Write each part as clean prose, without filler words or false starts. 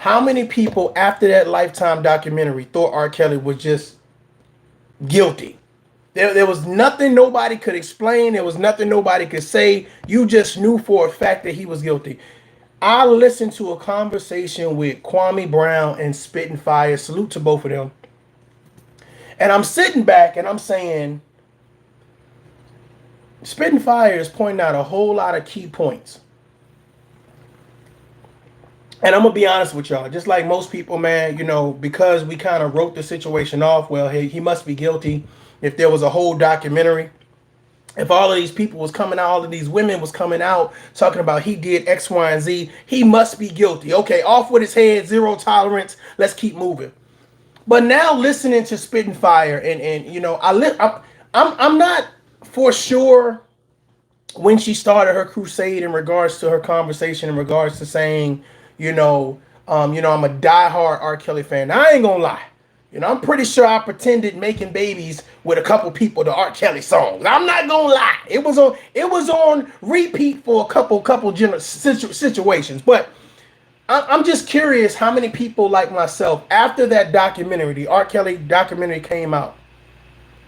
how many people after that Lifetime documentary thought R. Kelly was just guilty? There was nothing nobody could explain. There was nothing nobody could say. You just knew for a fact that he was guilty. I listened to a conversation with Kwame Brown and Spitting Fire. Salute to both of them. And I'm sitting back and I'm saying, Spitting Fire is pointing out a whole lot of key points. And I'm gonna be honest with y'all, just like most people, man, you know, because we kind of wrote the situation off, well, hey, he must be guilty. If there was a whole documentary, if all of these people was coming out, all of these women was coming out talking about he did X, Y, and Z, he must be guilty. Okay, off with his head, zero tolerance. Let's keep moving. But now listening to Spitting Fire, and you know, I'm not for sure when she started her crusade in regards to her conversation, in regards to saying, I'm a diehard R. Kelly fan. Now, I ain't gonna lie. I'm pretty sure I pretended making babies with a couple people to R. Kelly songs. I'm not gonna lie. It was on repeat for a couple situations. But I'm just curious how many people like myself, after that documentary, the R. Kelly documentary came out,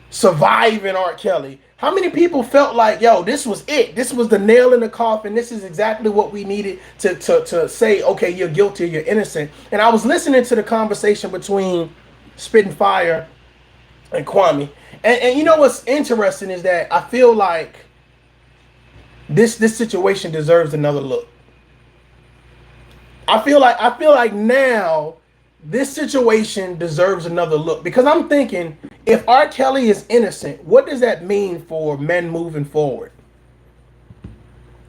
Surviving R. Kelly, how many people felt like, yo, this was it? This was the nail in the coffin. This is exactly what we needed to say, okay, you're guilty or you're innocent. And I was listening to the conversation between Spitting Fire and Kwame. And you know what's interesting is that I feel like this situation deserves another look. I feel like now this situation deserves another look, because I'm thinking, if R. Kelly is innocent, what does that mean for men moving forward?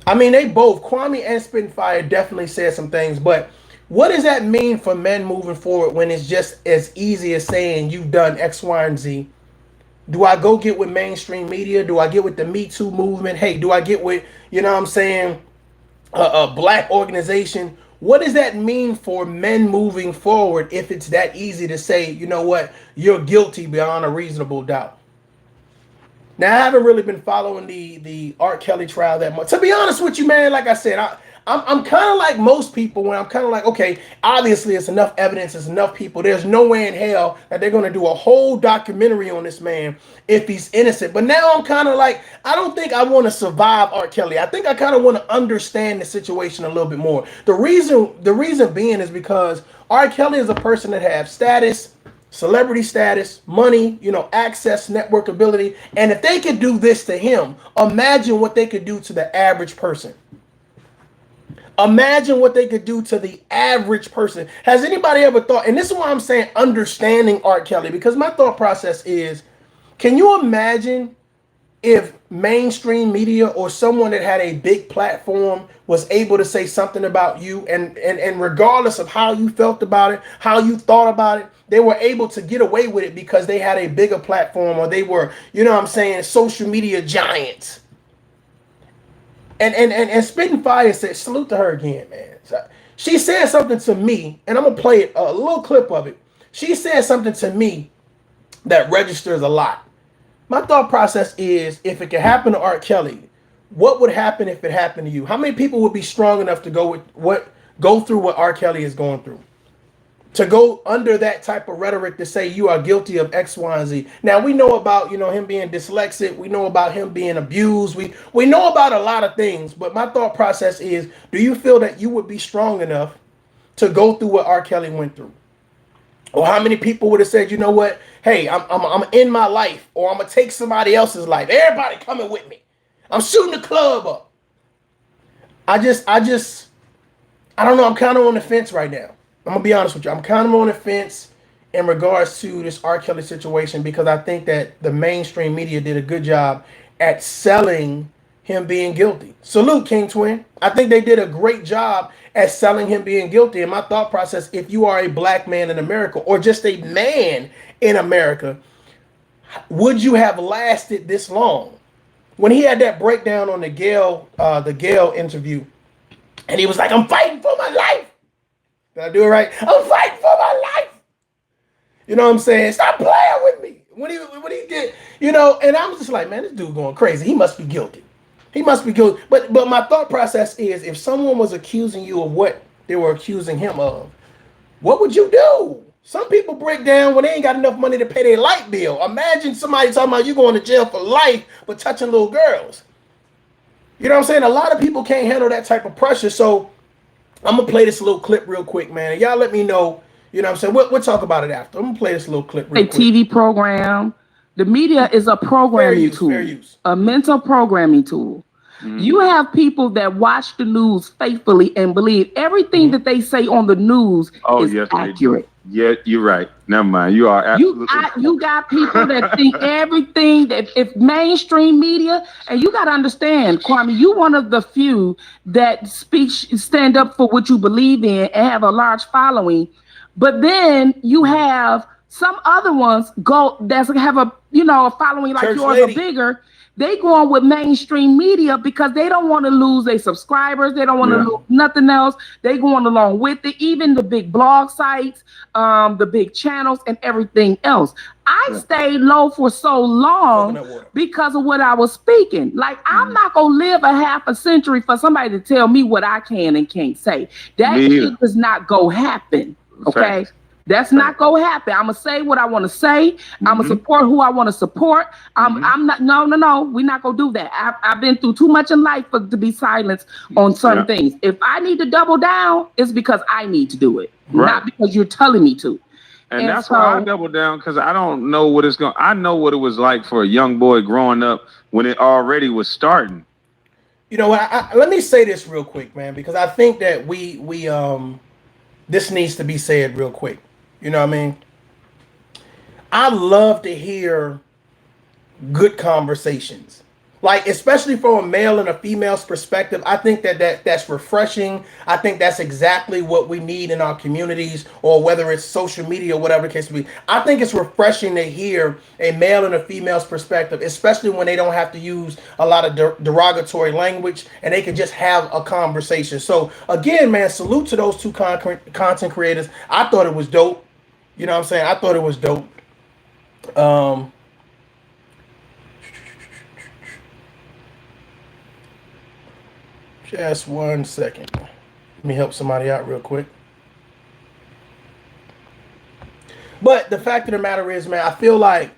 I mean, they both, Kwame and Spitting Fire, definitely said some things, but what does that mean for men moving forward when it's just as easy as saying you've done X, Y, and Z? Do I go get with mainstream media? Do I get with the Me Too movement? Hey, do I get with, a black organization? What does that mean for men moving forward if it's that easy to say, you know what, you're guilty beyond a reasonable doubt? Now, I haven't really been following the R. Kelly trial that much. To be honest with you, man, like I said, I'm kind of like most people, when I'm kind of like, okay, obviously it's enough evidence, it's enough people. There's no way in hell that they're going to do a whole documentary on this man if he's innocent. But now I'm kind of like, I don't think I want to survive R. Kelly. I think I kind of want to understand the situation a little bit more. The reason being is because R. Kelly is a person that has status, celebrity status, money, access, network ability. And if they could do this to him, imagine what they could do to the average person. Imagine what they could do to the average person. Has anybody ever thought, and this is why I'm saying understanding R. Kelly, because my thought process is, can you imagine if mainstream media or someone that had a big platform was able to say something about you, and regardless of how you felt about it, how you thought about it, they were able to get away with it because they had a bigger platform, or they were, social media giants. And Spitting Fire said, salute to her again, man. So she said something to me, and I'm going to play a little clip of it. She said something to me that registers a lot. My thought process is, if it could happen to R. Kelly, what would happen if it happened to you? How many people would be strong enough to go through what R. Kelly is going through? To go under that type of rhetoric to say you are guilty of X, Y, and Z. Now, we know about, him being dyslexic. We know about him being abused. We know about a lot of things. But my thought process is, do you feel that you would be strong enough to go through what R. Kelly went through? Or how many people would have said, you know what? Hey, I'm in my life, or I'm going to take somebody else's life. Everybody coming with me. I'm shooting the club up. I don't know. I'm kind of on the fence right now. I'm going to be honest with you. I'm kind of on the fence in regards to this R. Kelly situation, because I think that the mainstream media did a good job at selling him being guilty. Salute, King Twin. I think they did a great job at selling him being guilty. And my thought process, if you are a black man in America, or just a man in America, would you have lasted this long? When he had that breakdown on the Gayle interview, and he was like, I'm fighting for my life. Did I do it right? I'm fighting for my life. You know what I'm saying? Stop playing with me. When he did, and I was just like, man, this dude going crazy. He must be guilty. He must be guilty. But my thought process is, if someone was accusing you of what they were accusing him of, What would you do? Some people break down when they ain't got enough money to pay their light bill. Imagine somebody talking about you going to jail for life but touching little girls. You know what I'm saying? A lot of people can't handle that type of pressure. So I'm going to play this little clip real quick, man. Y'all let me know. You know what I'm saying? We'll talk about it after. I'm going to play this little clip real quick. A TV program. The media is a programming tool, a mental programming tool. Mm-hmm. You have people that watch the news faithfully and believe everything that they say on the news is accurate. Yeah, you're right. Never mind. You are absolutely. You got people that think everything that if mainstream media, and you got to understand, Kwame, you one of the few that stand up for what you believe in and have a large following. But then you have some other ones that have a following like yours or bigger. They go on with mainstream media because they don't want to lose their subscribers. They don't want to lose nothing else. They going along with it. Even the big blog sites, the big channels and everything else. I stayed low for so long because of what I was speaking. Like, I'm not going to live a half a century for somebody to tell me what I can and can't say. That shit does not go happen. Okay. Fact. That's not gonna happen. I'm gonna say what I want to say. I'm gonna support who I want to support. I'm not. No. We're not gonna do that. I've been through too much in life to be silenced on certain things. If I need to double down, it's because I need to do it, not because you're telling me to. And that's why I double down, because I don't know what it's going. I know what it was like for a young boy growing up when it already was starting. You know what? Let me say this real quick, man, because I think that we this needs to be said real quick. You know what I mean? I love to hear good conversations. Like, especially from a male and a female's perspective, I think that's refreshing. I think that's exactly what we need in our communities, or whether it's social media or whatever the case may be. I think it's refreshing to hear a male and a female's perspective, especially when they don't have to use a lot of derogatory language and they can just have a conversation. So again, man, salute to those two content creators. I thought it was dope. You know what I'm saying? I thought it was dope. Just 1 second. Let me help somebody out real quick. But the fact of the matter is, man, I feel like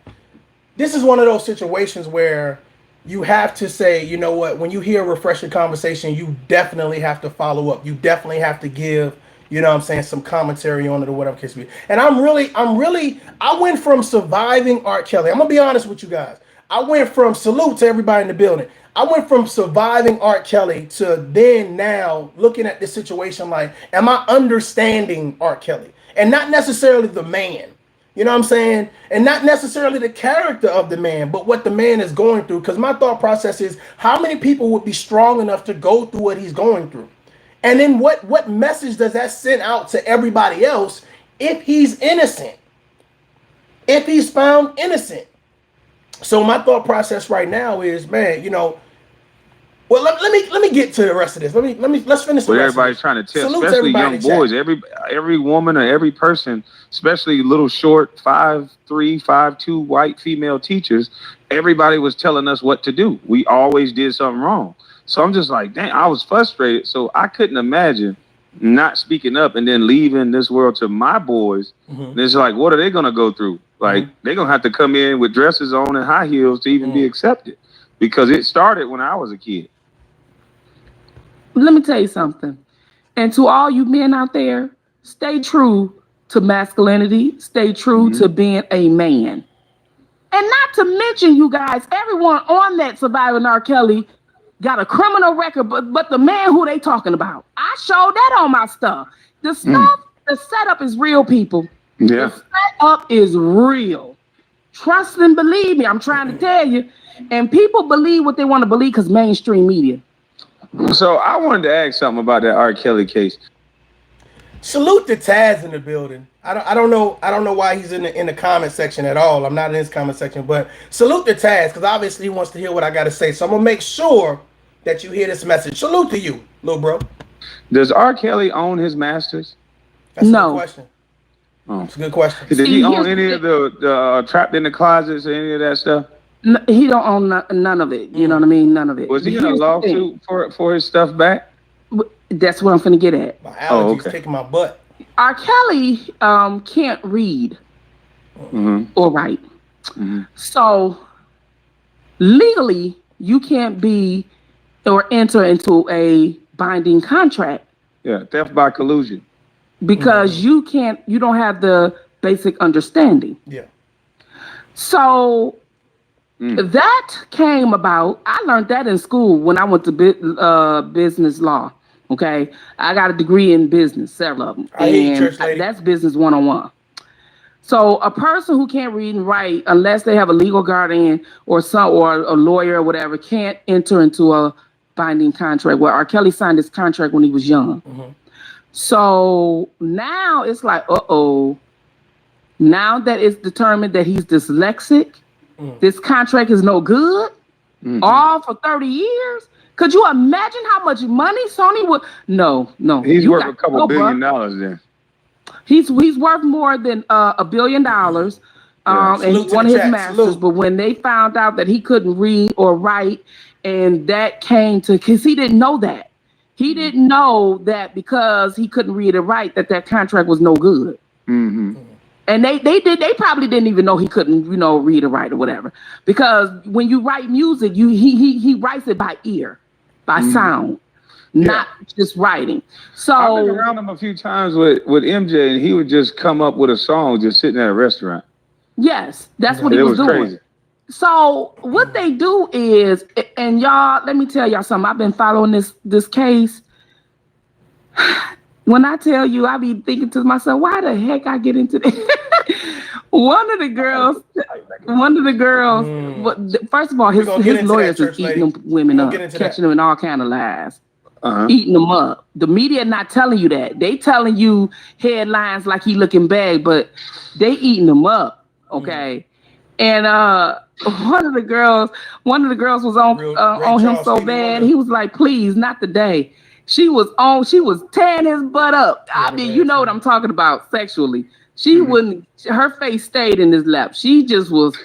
this is one of those situations where you have to say, you know what, when you hear a refreshing conversation, you definitely have to follow up. You definitely have to give, you know what I'm saying, some commentary on it or whatever case may be. And I went from surviving R.Kelly. I'm going to be honest with you guys. I went from salute to everybody in the building. I went from surviving R.Kelly to then now looking at this situation like, am I understanding R.Kelly? And not necessarily the man, you know what I'm saying? And not necessarily the character of the man, but what the man is going through. Because my thought process is, how many people would be strong enough to go through what he's going through? And then what message does that send out to everybody else if he's innocent? If he's found innocent? So my thought process right now is, man, you know, well, let me get to the rest of this. Let's finish. What everybody's trying to tell, salute especially to young boys, every woman or every person, especially little short 5'3", 5'2" white female teachers. Everybody was telling us what to do. We always did something wrong. So I'm just like, dang, I was frustrated. So I couldn't imagine not speaking up and then leaving this world to my boys. And it's like, what are they gonna go through? Like, they're gonna have to come in with dresses on and high heels to even be accepted, because it started when I was a kid. Let me tell you something. And to all you men out there, stay true to masculinity. Stay true to being a man. And not to mention, you guys, everyone on that surviving R.Kelly got a criminal record, but the man who they talking about, I showed that on my stuff. The stuff, the setup is real, people. Yeah. The setup is real. Trust and believe me, I'm trying to tell you. And people believe what they want to believe because mainstream media. So I wanted to ask something about that R.Kelly case. Salute to Taz in the building. I don't know why he's in the comment section at all. I'm not in his comment section, but salute to Taz, because obviously he wants to hear what I got to say. So I'm gonna make sure that you hear this message. Salute to you, little bro. Does R.Kelly own his masters? That's a good question. Oh. That's a good question. Did he own any of the Trapped in the Closets or any of that stuff? No, he don't own none of it. You know what I mean? None of it. Was he in a lawsuit for his stuff back? That's what I'm finna get at. My allergies kicking my butt. R.Kelly can't read or write. So legally, you can't be or enter into a binding contract. Yeah, theft by collusion. Because you don't have the basic understanding. Yeah. So that came about. I learned that in school when I went to business law. Okay, I got a degree in business, several of them, that's business 101. So a person who can't read and write, unless they have a legal guardian or a lawyer or whatever, can't enter into a binding contract. Well, R.Kelly signed his contract when he was young. So now it's like, now that it's determined that he's dyslexic, this contract is no good, all for 30 years. Could you imagine how much money Sony would? No. He's worth a couple $1 billion then. He's worth more than $1 billion. And he won his masters. But when they found out that he couldn't read or write, and that came to, because he didn't know that. He didn't know that because he couldn't read or write that contract was no good. And they probably didn't even know he couldn't, read or write or whatever. Because when you write music, he writes it by ear, by sound, not just writing. So I've been around him a few times with MJ, and he would just come up with a song just sitting at a restaurant. Yes, that's what he was doing. Crazy. So what they do is, and y'all, let me tell y'all something. I've been following this case. When I tell you, I be thinking to myself, why the heck I get into this? One of the girls, first of all, his lawyers is eating them women up, catching them in all kind of lies, eating them up. The media not telling you that. They telling you headlines like he looking bad, but they eating them up, okay? And one of the girls was on him so bad, he was like, please, not today. She was tearing his butt up. I mean, you know what I'm talking about sexually. She wouldn't, her face stayed in his lap. She just was,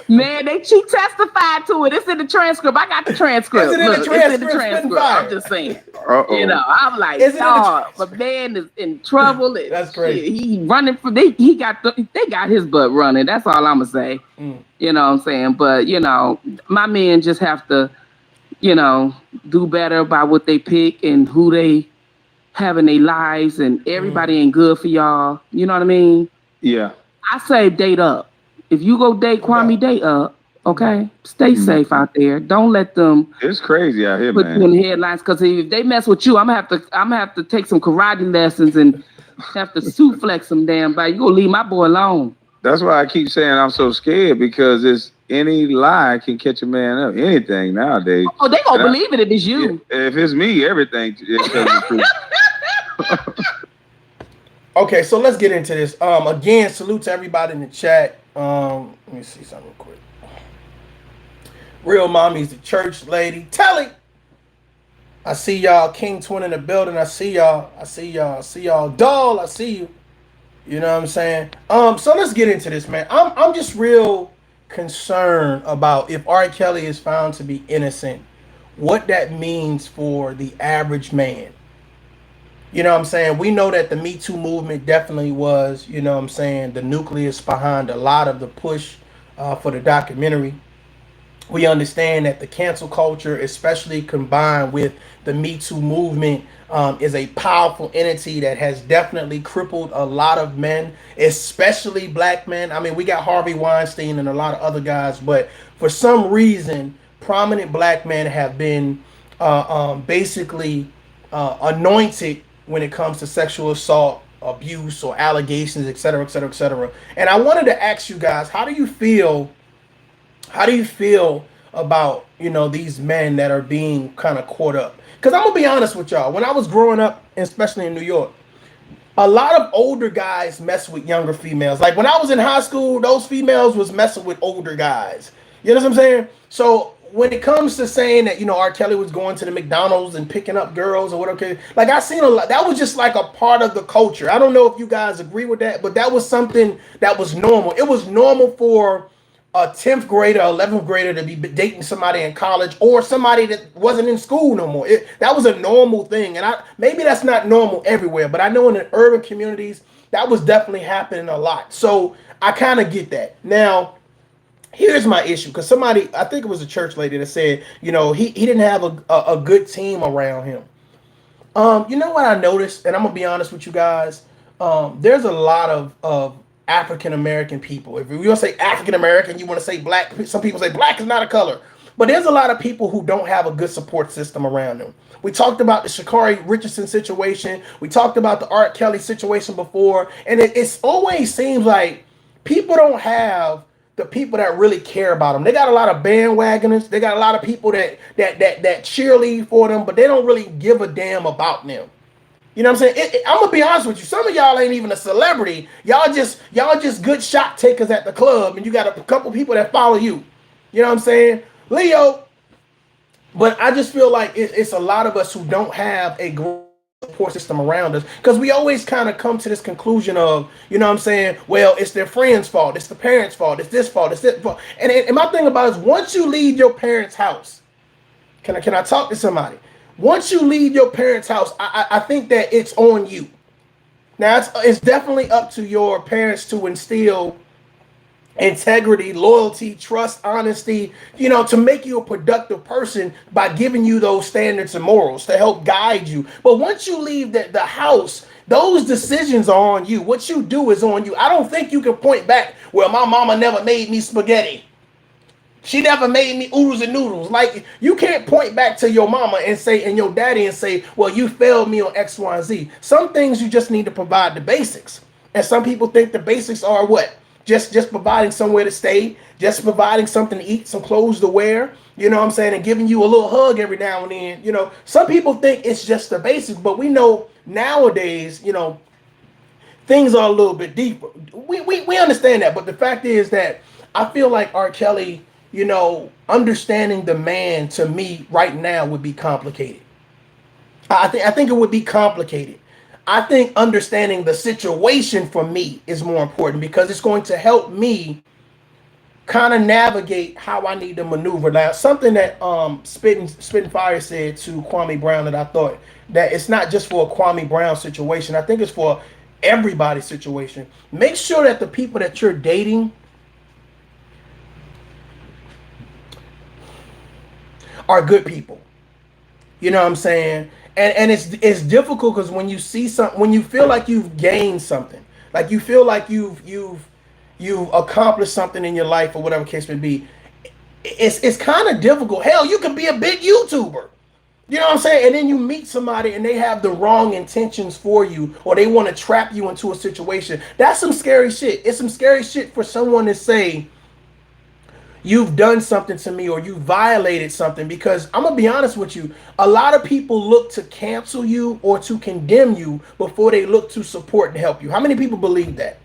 man, she testified to it. It's in the transcript. I got the transcript. It's in the transcript. I'm just saying. I'm like, dog, the man is in trouble. That's crazy. He running from, they got his butt running. That's all I'm gonna say. You know what I'm saying? But, my men just have to, do better about what they pick and who they have in their lives, and everybody ain't good for y'all. You know what I mean? Yeah. I say date up. If you go date Kwame, date up. Okay? Stay safe out there. Don't let them. It's crazy out here, put you in the headlines, because if they mess with you, I'm gonna have to take some karate lessons and have to suplex them damn body. You gonna leave my boy alone. That's why I keep saying I'm so scared, because it's any lie can catch a man up. Anything nowadays. Oh, they gonna believe it if it's you. If it's me, everything is true. Okay, so let's get into this. Again, salute to everybody in the chat. Let me see something real quick. Real Mommy's the church lady. Telly. I see y'all. King Twin in the building. I see y'all. Doll, I see you. You know what I'm saying? So let's get into this, man. I'm just real concerned about if R. Kelly is found to be innocent, what that means for the average man. You know what I'm saying? We know that the Me Too movement definitely was, you know what I'm saying, the nucleus behind a lot of the push for the documentary. We understand that the cancel culture, especially combined with the Me Too movement, is a powerful entity that has definitely crippled a lot of men, especially black men. I mean, we got Harvey Weinstein and a lot of other guys, but for some reason, prominent black men have been basically anointed when it comes to sexual assault, abuse, or allegations, et cetera, et cetera, et cetera. And I wanted to ask you guys, how do you feel about, these men that are being kind of caught up? Because I'm going to be honest with y'all. When I was growing up, especially in New York, a lot of older guys mess with younger females. Like when I was in high school, those females was messing with older guys. You know what I'm saying? So when it comes to saying that, R. Kelly was going to the McDonald's and picking up girls or whatever, like I seen a lot, that was just like a part of the culture. I don't know if you guys agree with that, but that was something that was normal. It was normal for a 10th grader, 11th grader to be dating somebody in college or somebody that wasn't in school no more. That was a normal thing. And maybe that's not normal everywhere, but I know in the urban communities, that was definitely happening a lot. So I kind of get that. Now, here's my issue, because somebody, I think it was a church lady that said, he didn't have a good team around him. You know what I noticed, and I'm gonna be honest with you guys. There's a lot of African American people. If you want to say African American, you want to say black. Some people say black is not a color, but there's a lot of people who don't have a good support system around them. We talked about the Sha'Carri Richardson situation. We talked about the R.Kelly situation before, and it's always seems like people don't have the people that really care about them. They got a lot of bandwagoners. They got a lot of people that cheerlead for them, but they don't really give a damn about them. You know what I'm saying? I'm gonna be honest with you. Some of y'all ain't even a celebrity. Y'all just good shot takers at the club, and you got a couple people that follow you. You know what I'm saying, Leo? But I just feel like it's a lot of us who don't have a great support system around us, because we always kind of come to this conclusion of, you know what I'm saying, well, it's their friend's fault, it's the parents' fault, it's this fault, it's that fault. And my thing about it is, once you leave your parents' house, can I talk to somebody? Once you leave your parents' house, I think that it's on you. Now, it's definitely up to your parents to instill integrity, loyalty, trust, honesty, to make you a productive person by giving you those standards and morals to help guide you. But once you leave the house, those decisions are on you. What you do is on you. I don't think you can point back, well, my mama never made me spaghetti. She never made me oodles and noodles. Like, you can't point back to your mama and your daddy and say, well, you failed me on X, Y, and Z. Some things you just need to provide the basics. And some people think the basics are what? Just providing somewhere to stay, just providing something to eat, some clothes to wear, you know what I'm saying, and giving you a little hug every now and then. Some people think it's just the basics, but we know nowadays, things are a little bit deeper. We understand that, but the fact is that I feel like R.Kelly, understanding the man, to me right now, would be complicated. I think it would be complicated. I think understanding the situation for me is more important, because it's going to help me kind of navigate how I need to maneuver. Now, something that Spitting Fire said to Kwame Brown, that I thought that it's not just for a Kwame Brown situation. I think it's for everybody's situation. Make sure that the people that you're dating are good people. You know what I'm saying? And it's difficult, because when you see something, when you feel like you've gained something, like you feel like you've accomplished something in your life, or whatever case may be, it's kind of difficult. Hell, you could be a big YouTuber. You know what I'm saying? And then you meet somebody and they have the wrong intentions for you, or they want to trap you into a situation. That's some scary shit. It's some scary shit for someone to say, you've done something to me, or you violated something, because I'm gonna be honest with you, a lot of people look to cancel you or to condemn you before they look to support and help you. How many people believe that?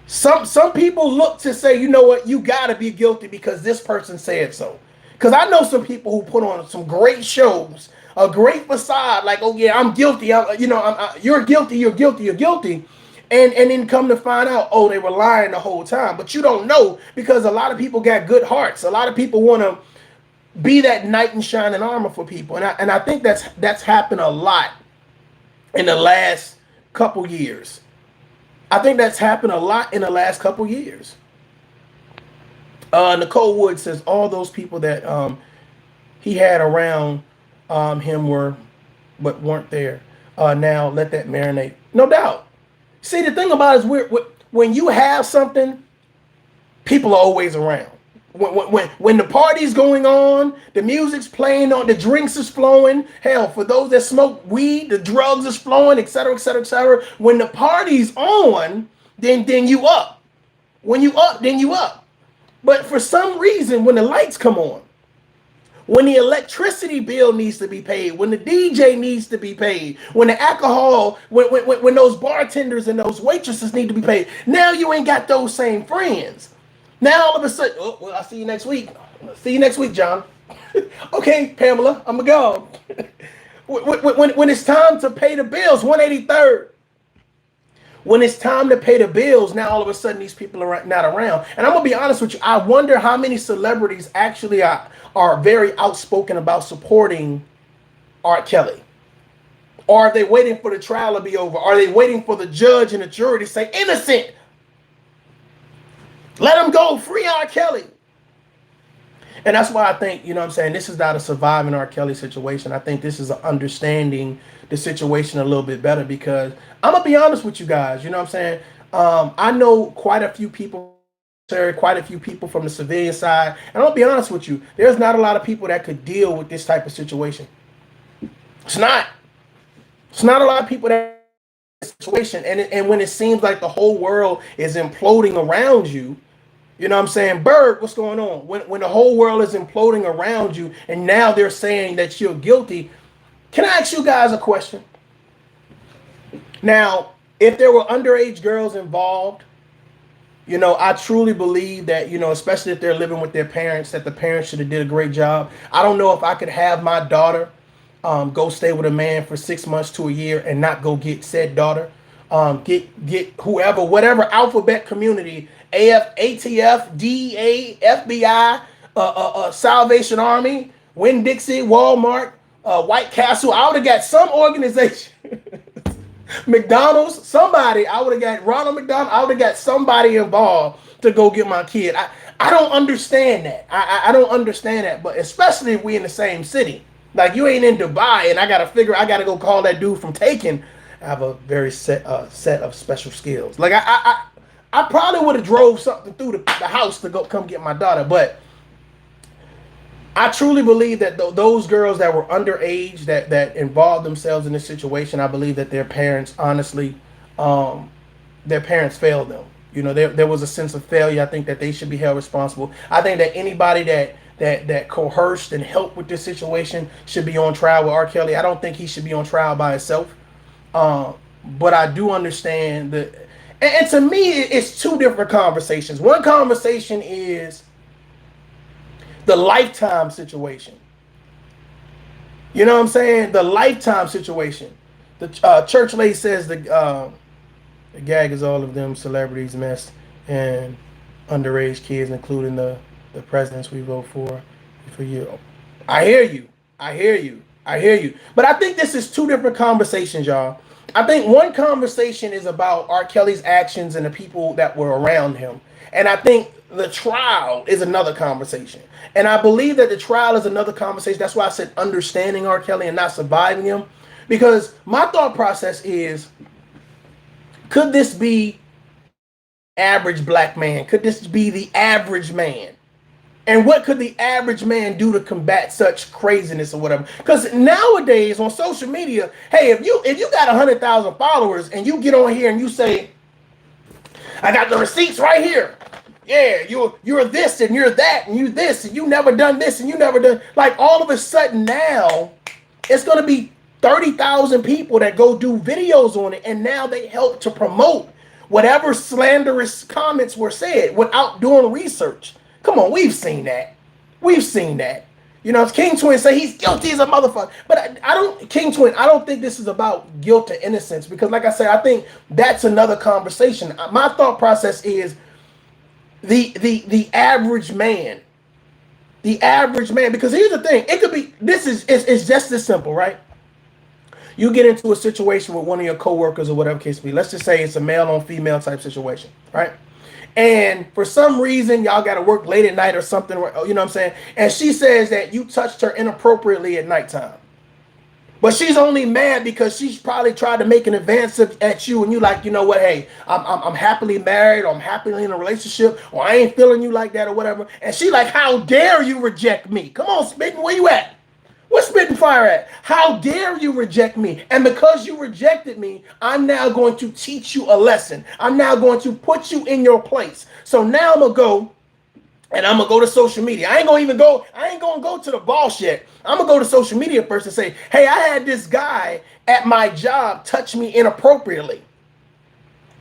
Some people look to say, you know what, you gotta be guilty because this person said so. Because I know some people who put on some great shows, a great facade, like, oh yeah, I'm guilty, you're guilty, you're guilty, you're guilty. And then come to find out, oh, they were lying the whole time. But you don't know, because a lot of people got good hearts. A lot of people want to be that knight in shining armor for people. And I think that's happened a lot in the last couple years. I think that's happened a lot in the last couple years. Nicole Wood says all those people that he had around him but weren't there. Now let that marinate. No doubt. See, the thing about it is, when you have something, people are always around. When the party's going on, the music's playing on, the drinks is flowing. Hell, for those that smoke weed, the drugs is flowing, etc., etc., etc. When the party's on, then you up. When you up, then you up. But for some reason, when the lights come on, when the electricity bill needs to be paid, when the DJ needs to be paid, when the alcohol, when those bartenders and those waitresses need to be paid, now you ain't got those same friends. Now all of a sudden, oh, well, I'll see you next week. See you next week, John. Okay, Pamela, I'm gonna go. When it's time to pay the bills, 183rd. When it's time to pay the bills, now all of a sudden these people are not around. And I'm gonna be honest with you, I wonder how many celebrities actually are very outspoken about supporting R.Kelly. Or are they waiting for the trial to be over? Are they waiting for the judge and the jury to say innocent? Let him go, free R.Kelly. And that's why I think, you know what I'm saying, this is not a surviving R.Kelly situation. I think this is an understanding the situation a little bit better, because I'm going to be honest with you guys, you know what I'm saying? I know quite a few people from the civilian side. And I'll be honest with you, there's not a lot of people that could deal with this type of situation. It's not a lot of people that situation. And when it seems like the whole world is imploding around you, you know what I'm saying? Bird, what's going on? When the whole world is imploding around you and now they're saying that you're guilty, can I ask you guys a question? Now, if there were underage girls involved, you know, I truly believe that, you know, especially if they're living with their parents, that the parents should have did a great job. I don't know if I could have my daughter go stay with a man for 6 months to a year and not go get said daughter. Get whoever, whatever alphabet community, ATF, DEA, FBI, Salvation Army, Winn-Dixie, Walmart, White Castle. I would have got some organization, McDonald's, somebody. I would have got Ronald McDonald. I would have got somebody involved to go get my kid. I don't understand that. I don't understand that. But especially if we in the same city. Like, you ain't in Dubai and I got to go call that dude from Taken. I have a very set of special skills. Like, I probably would have drove something through the house to go come get my daughter. But I truly believe that those girls that were underage that involved themselves in this situation, I believe that their parents, honestly, their parents failed them. You know, there was a sense of failure. I think that they should be held responsible. I think that anybody that coerced and helped with this situation should be on trial with R.Kelly. I don't think he should be on trial by himself. But I do understand that, and to me, it's two different conversations. One conversation is the lifetime situation. You know what I'm saying? The lifetime situation. The church lady says the gag is all of them celebrities mess and underage kids, including the presidents we vote for you. I hear you. But I think this is two different conversations, y'all. I think one conversation is about R. Kelly's actions and the people that were around him. And I think the trial is another conversation. And I believe that the trial is another conversation. That's why I said understanding R. Kelly and not surviving him. Because my thought process is, could this be average black man? Could this be the average man? And what could the average man do to combat such craziness or whatever? Because nowadays on social media, hey, if you got 100,000 followers and you get on here and you say, I got the receipts right here. Yeah, you're this and you're that and you this and you never done this and you never done, like, all of a sudden now it's going to be 30,000 people that go do videos on it, and now they help to promote whatever slanderous comments were said without doing research. Come on, we've seen that. You know, King Twin say he's guilty as a motherfucker. But I don't think this is about guilt or innocence, because like I said, I think that's another conversation. My thought process is the average man. The average man, because here's the thing, it could be, it's just this simple, right? You get into a situation with one of your coworkers or whatever case be. Let's just say it's a male on female type situation, right? And for some reason, y'all got to work late at night or something, you know what I'm saying? And she says that you touched her inappropriately at nighttime. But she's only mad because she's probably tried to make an advance at you, and you like, you know what, hey, I'm happily married, or I'm happily in a relationship, or I ain't feeling you like that or whatever. And she like, how dare you reject me? Come on, Spitting, where you at? Where's Spitting Fire at? How dare you reject me? And because you rejected me, I'm now going to teach you a lesson. I'm now going to put you in your place. So now I'm going to go, and I'm going to go to social media. I ain't going to go to the boss yet. I'm going to go to social media first and say, hey, I had this guy at my job touch me inappropriately.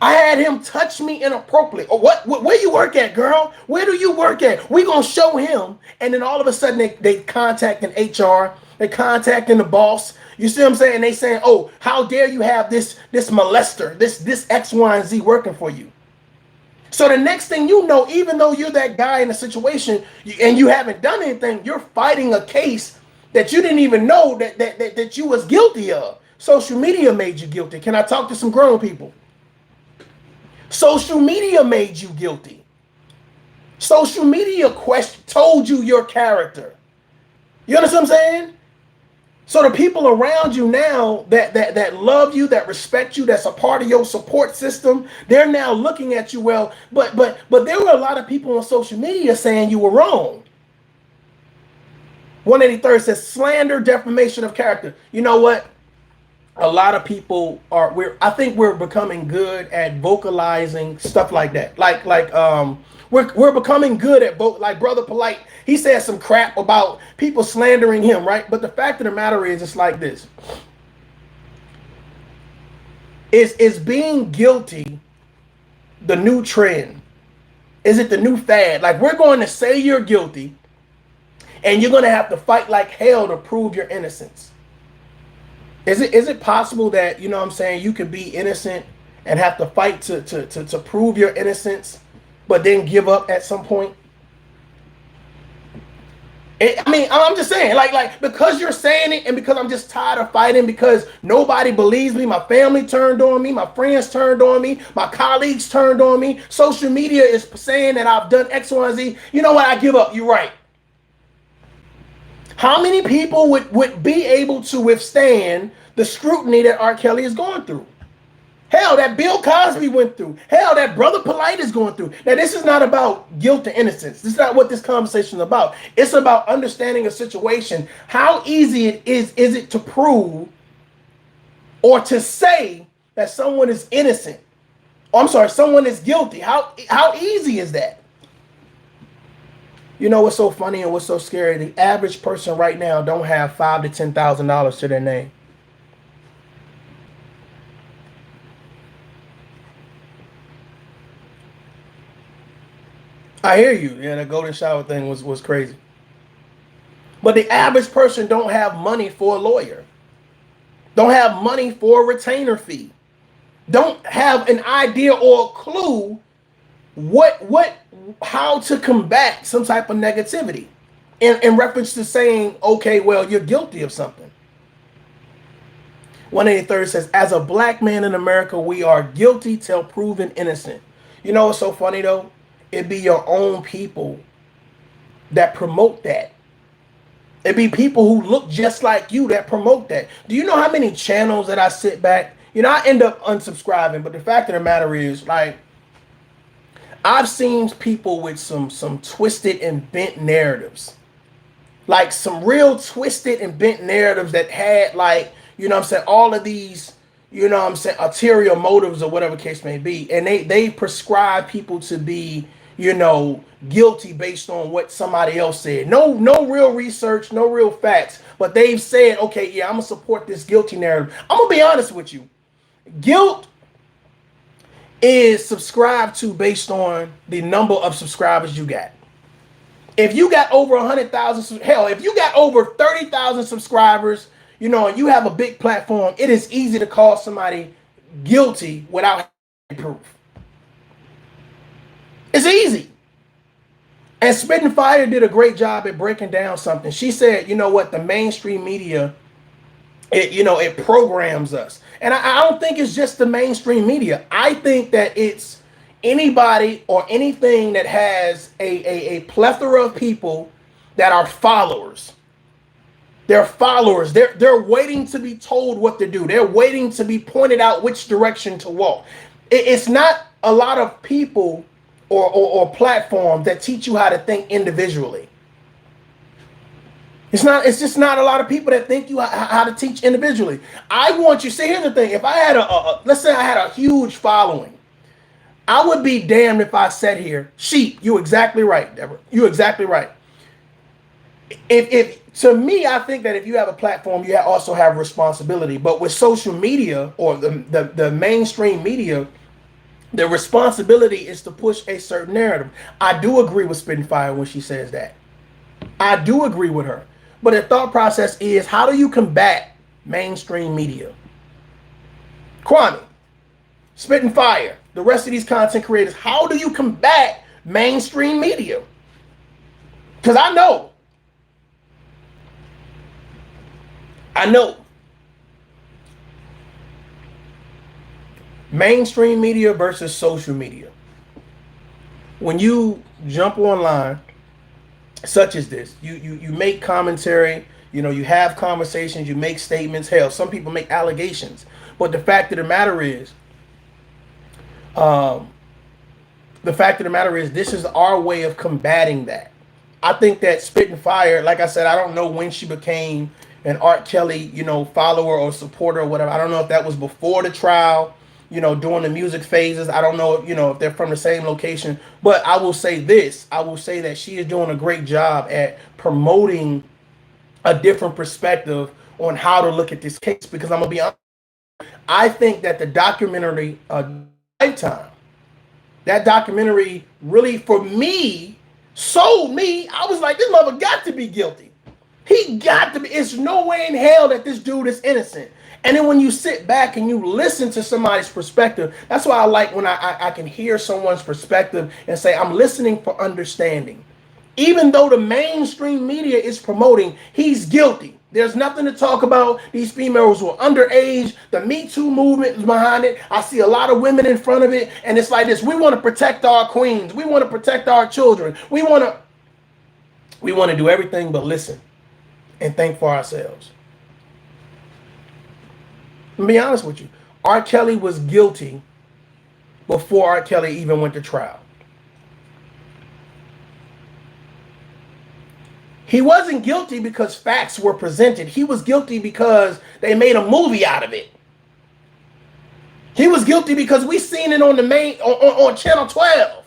I had him touch me inappropriately. Oh, where you work at, girl? Where do you work at? We gonna show him. And then all of a sudden they contact an HR. They're contacting the boss. You see what I'm saying? They saying, oh, how dare you have this molester, this X, Y, and Z working for you. So the next thing you know, even though you're that guy in a situation and you haven't done anything, you're fighting a case that you didn't even know that you was guilty of. Social media made you guilty. Can I talk to some grown people? Social media made you guilty. Social media told you your character. You understand what I'm saying? So the people around you now that love you, that respect you, that's a part of your support system, they're now looking at you, well, but there were a lot of people on social media saying you were wrong. 183rd says slander, defamation of character. You know what? A lot of people I think we're becoming good at vocalizing stuff like that. We're becoming good at like Brother Polite. He said some crap about people slandering him, right? But the fact of the matter is, it's like this. Is being guilty the new trend? Is it the new fad? Like, we're going to say you're guilty and you're going to have to fight like hell to prove your innocence. Is it possible that, you know what I'm saying, you can be innocent and have to fight to prove your innocence, but then give up at some point? I'm just saying, like because you're saying it and because I'm just tired of fighting, because nobody believes me, my family turned on me, my friends turned on me, my colleagues turned on me, social media is saying that I've done X, Y, and Z. You know what? I give up. You're right. How many people would be able to withstand the scrutiny that R.Kelly is going through? Hell, that Bill Cosby went through. Hell, that Brother Polite is going through. Now, this is not about guilt or innocence. This is not what this conversation is about. It's about understanding a situation. How easy is it to prove or to say that someone is innocent? Oh, I'm sorry, someone is guilty. How easy is that? You know what's so funny and what's so scary? The average person right now don't have $5,000 to $10,000 to their name. I hear you. Yeah, the golden shower thing was crazy. But the average person don't have money for a lawyer. Don't have money for a retainer fee. Don't have an idea or a clue how to combat some type of negativity in reference to saying, okay, well, you're guilty of something. 183rd says, as a black man in America, we are guilty till proven innocent. You know what's so funny though? It'd be your own people that promote that. It'd be people who look just like you that promote that. Do you know how many channels that I sit back? You know, I end up unsubscribing, but the fact of the matter is, like, I've seen people with some twisted and bent narratives. Like some real twisted and bent narratives that had, like, you know what I'm saying, all of these, you know what I'm saying, ulterior motives or whatever case may be. And they prescribe people to be, you know, guilty based on what somebody else said. No real research, no real facts. But they've said, okay, yeah, I'm going to support this guilty narrative. I'm going to be honest with you. Guilt is subscribed to based on the number of subscribers you got. If you got over 100,000, hell, if you got over 30,000 subscribers, you know, and you have a big platform, it is easy to call somebody guilty without proof. It's easy. And Spitting Fire did a great job at breaking down something. She said, you know what, the mainstream media, it programs us. And I don't think it's just the mainstream media. I think that it's anybody or anything that has a plethora of people that are followers. They're followers. They're waiting to be told what to do. They're waiting to be pointed out which direction to walk. It's not a lot of people or platforms that teach you how to think individually. It's just not a lot of people that think you how to teach individually. I want you, see, here's the thing. If I had let's say I had a huge following, I would be damned if I sat here. Sheep, you exactly right, Deborah. You exactly right. If to me, I think that if you have a platform, you also have responsibility. But with social media or the mainstream media, the responsibility is to push a certain narrative. I do agree with Spitting Fire when she says that. I do agree with her. But the thought process is, how do you combat mainstream media? Kwame, Spitting Fire, the rest of these content creators, how do you combat mainstream media? Because I know mainstream media versus social media. When you jump online, such as this, you make commentary, you have conversations, you make statements. Hell, some people make allegations. But the fact of the matter is, this is our way of combating that. I think that Spitting Fire, like I said, I don't know when she became an R.Kelly, follower or supporter or whatever. I don't know if that was before the trial, during the music phases. I don't know, if they're from the same location. But I will say this. I will say that she is doing a great job at promoting a different perspective on how to look at this case. Because I'm going to be honest, I think that the documentary, Lifetime, that documentary really, for me, sold me. I was like, this mother got to be guilty. He got to be. It's no way in hell that this dude is innocent. And then when you sit back and you listen to somebody's perspective, that's why I like when I can hear someone's perspective and say, I'm listening for understanding. Even though the mainstream media is promoting he's guilty, there's nothing to talk about. These females were underage. The Me Too movement is behind it. I see a lot of women in front of it. And it's like this. We want to protect our queens. We want to protect our children. We want to do everything but listen and think for ourselves. Let me be honest with you. R. Kelly was guilty before R. Kelly even went to trial. He wasn't guilty because facts were presented. He was guilty because they made a movie out of it. He was guilty because we seen it on the on Channel 12,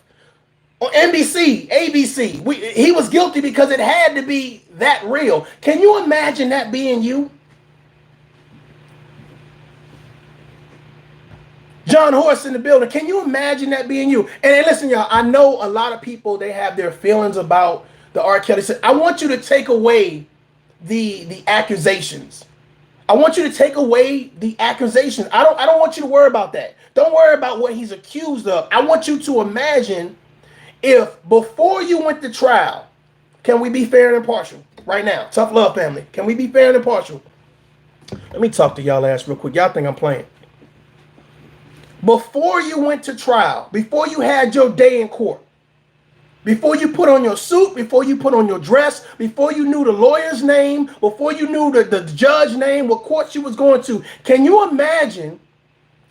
on NBC, ABC. He was guilty because it had to be that real. Can you imagine that being you? John Horst in the building. Can you imagine that being you? And listen, y'all, I know a lot of people, they have their feelings about the R. Kelly. I want you to take away the accusations. I want you to take away the accusations. I don't want you to worry about that. Don't worry about what he's accused of. I want you to imagine if before you went to trial, can we be fair and impartial right now? Tough love family. Can we be fair and impartial? Let me talk to y'all ass real quick. Y'all think I'm playing. Before you went to trial, before you had your day in court, before you put on your suit, before you put on your dress, before you knew the lawyer's name, before you knew the judge's name, what court you was going to, can you imagine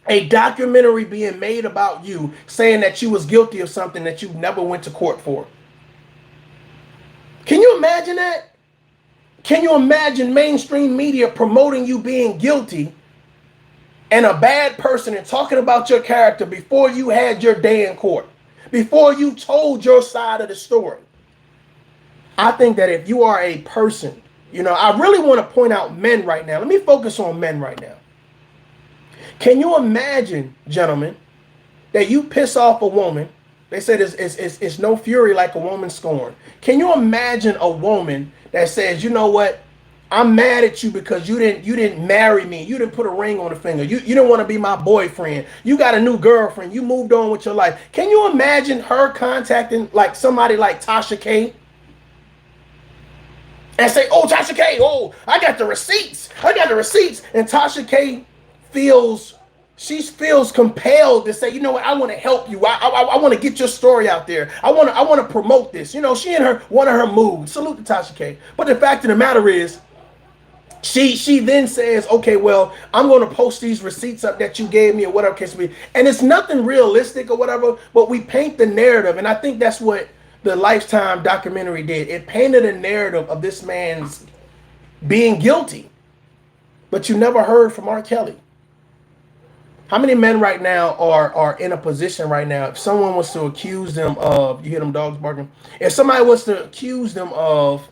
a documentary being made about you saying that you was guilty of something that you never went to court for? Can you imagine that? Can you imagine mainstream media promoting you being guilty and a bad person and talking about your character before you had your day in court, before you told your side of the story? I think that if you are a person, I really want to point out men right now. Let me focus on men right now. Can you imagine, gentlemen, that you piss off a woman? They said it's no fury like a woman scorned. Can you imagine a woman that says, you know what? I'm mad at you because you didn't marry me. You didn't put a ring on the finger. You didn't want to be my boyfriend. You got a new girlfriend. You moved on with your life. Can you imagine her contacting like somebody like Tasha K and say, oh, Tasha K, oh, I got the receipts. And Tasha K feels compelled to say, you know what, I want to help you. I want to get your story out there. I want to promote this. She in one of her moods. Salute to Tasha K. But the fact of the matter is, she then says, okay, well, I'm going to post these receipts up that you gave me or whatever case may be. And it's nothing realistic or whatever, but we paint the narrative. And I think that's what the Lifetime documentary did. It painted a narrative of this man's being guilty. But you never heard from R. Kelly. How many men right now are in a position right now, if someone was to accuse them of, you hear them dogs barking, if somebody was to accuse them of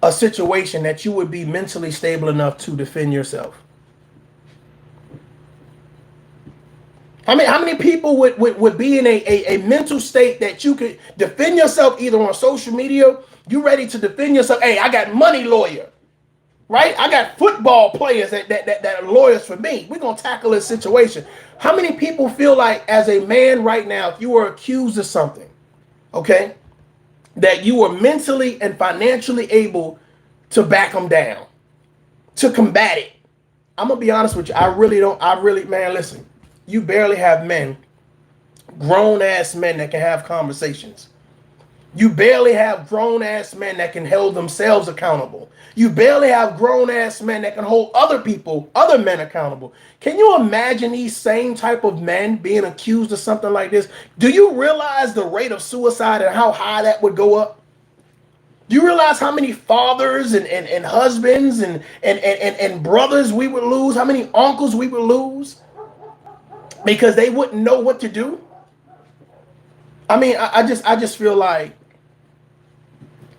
a situation that you would be mentally stable enough to defend yourself? How many people would be in a mental state that you could defend yourself either on social media, you ready to defend yourself? Hey, I got money lawyer, right? I got football players that are lawyers for me. We're going to tackle this situation. How many people feel like as a man right now, if you were accused of something, okay, that you were mentally and financially able to back them down, to combat it? I'm going to be honest with you. Man, listen, you barely have men, grown ass men that can have conversations. You barely have grown ass men that can hold themselves accountable. You barely have grown ass men that can hold other men accountable. Can you imagine these same type of men being accused of something like this? Do you realize the rate of suicide and how high that would go up? Do you realize how many fathers and husbands and brothers we would lose? How many uncles we would lose because they wouldn't know what to do? I mean, I just feel like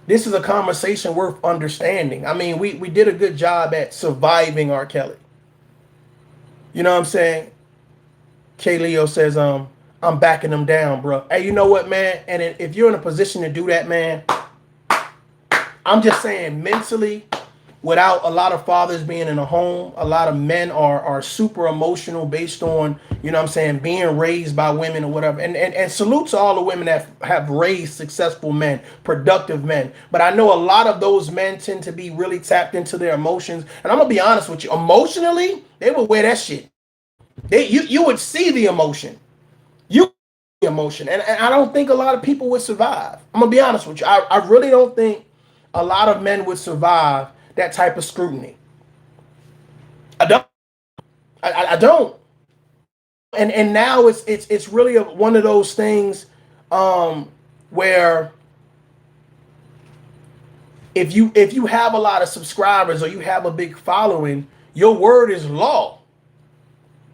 this is a conversation worth understanding. I mean, we did a good job at surviving R.Kelly. You know what I'm saying? K. Leo says, I'm backing them down, bro. Hey, you know what, man? And if you're in a position to do that, man, I'm just saying mentally, without a lot of fathers being in a home, a lot of men are super emotional based on, you know what I'm saying, being raised by women or whatever. And salute to all the women that have raised successful men, productive men. But I know a lot of those men tend to be really tapped into their emotions. And I'm going to be honest with you, emotionally, they would wear that shit. You would see the emotion. And I don't think a lot of people would survive. I'm going to be honest with you. I really don't think a lot of men would survive that type of scrutiny. I don't. And now it's really one of those things where if you have a lot of subscribers or you have a big following, your word is law.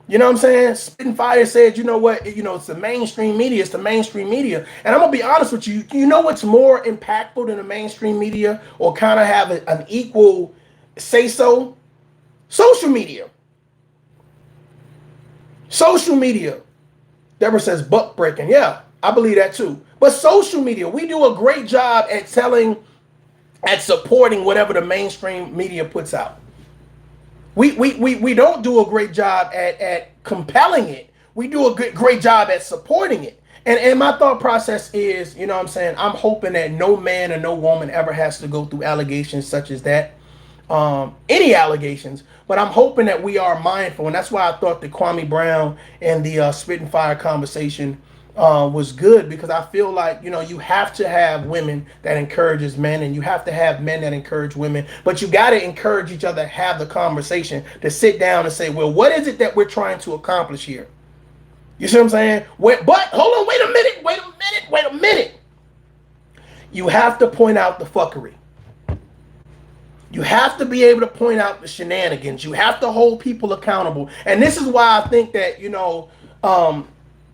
You know what I'm saying? Spitting Fire said, you know what? It's the mainstream media. It's the mainstream media. And I'm going to be honest with you. You know what's more impactful than the mainstream media or kind of have an equal say-so? Social media. Social media. Deborah says buck breaking. Yeah, I believe that too. But social media, we do a great job at supporting whatever the mainstream media puts out. We don't do a great job at compelling it. We do a great job at supporting it. And my thought process is, you know what I'm saying, I'm hoping that no man or no woman ever has to go through allegations such as that. Any allegations, but I'm hoping that we are mindful. And that's why I thought the Kwame Brown and the Spitting Fire conversation was good, because I feel like, you have to have women that encourages men, and you have to have men that encourage women, but you got to encourage each other, have the conversation, to sit down and say, well, what is it that we're trying to accomplish here? You see what I'm saying? But hold on, wait a minute. You have to point out the fuckery. You have to be able to point out the shenanigans. You have to hold people accountable. And this is why I think that,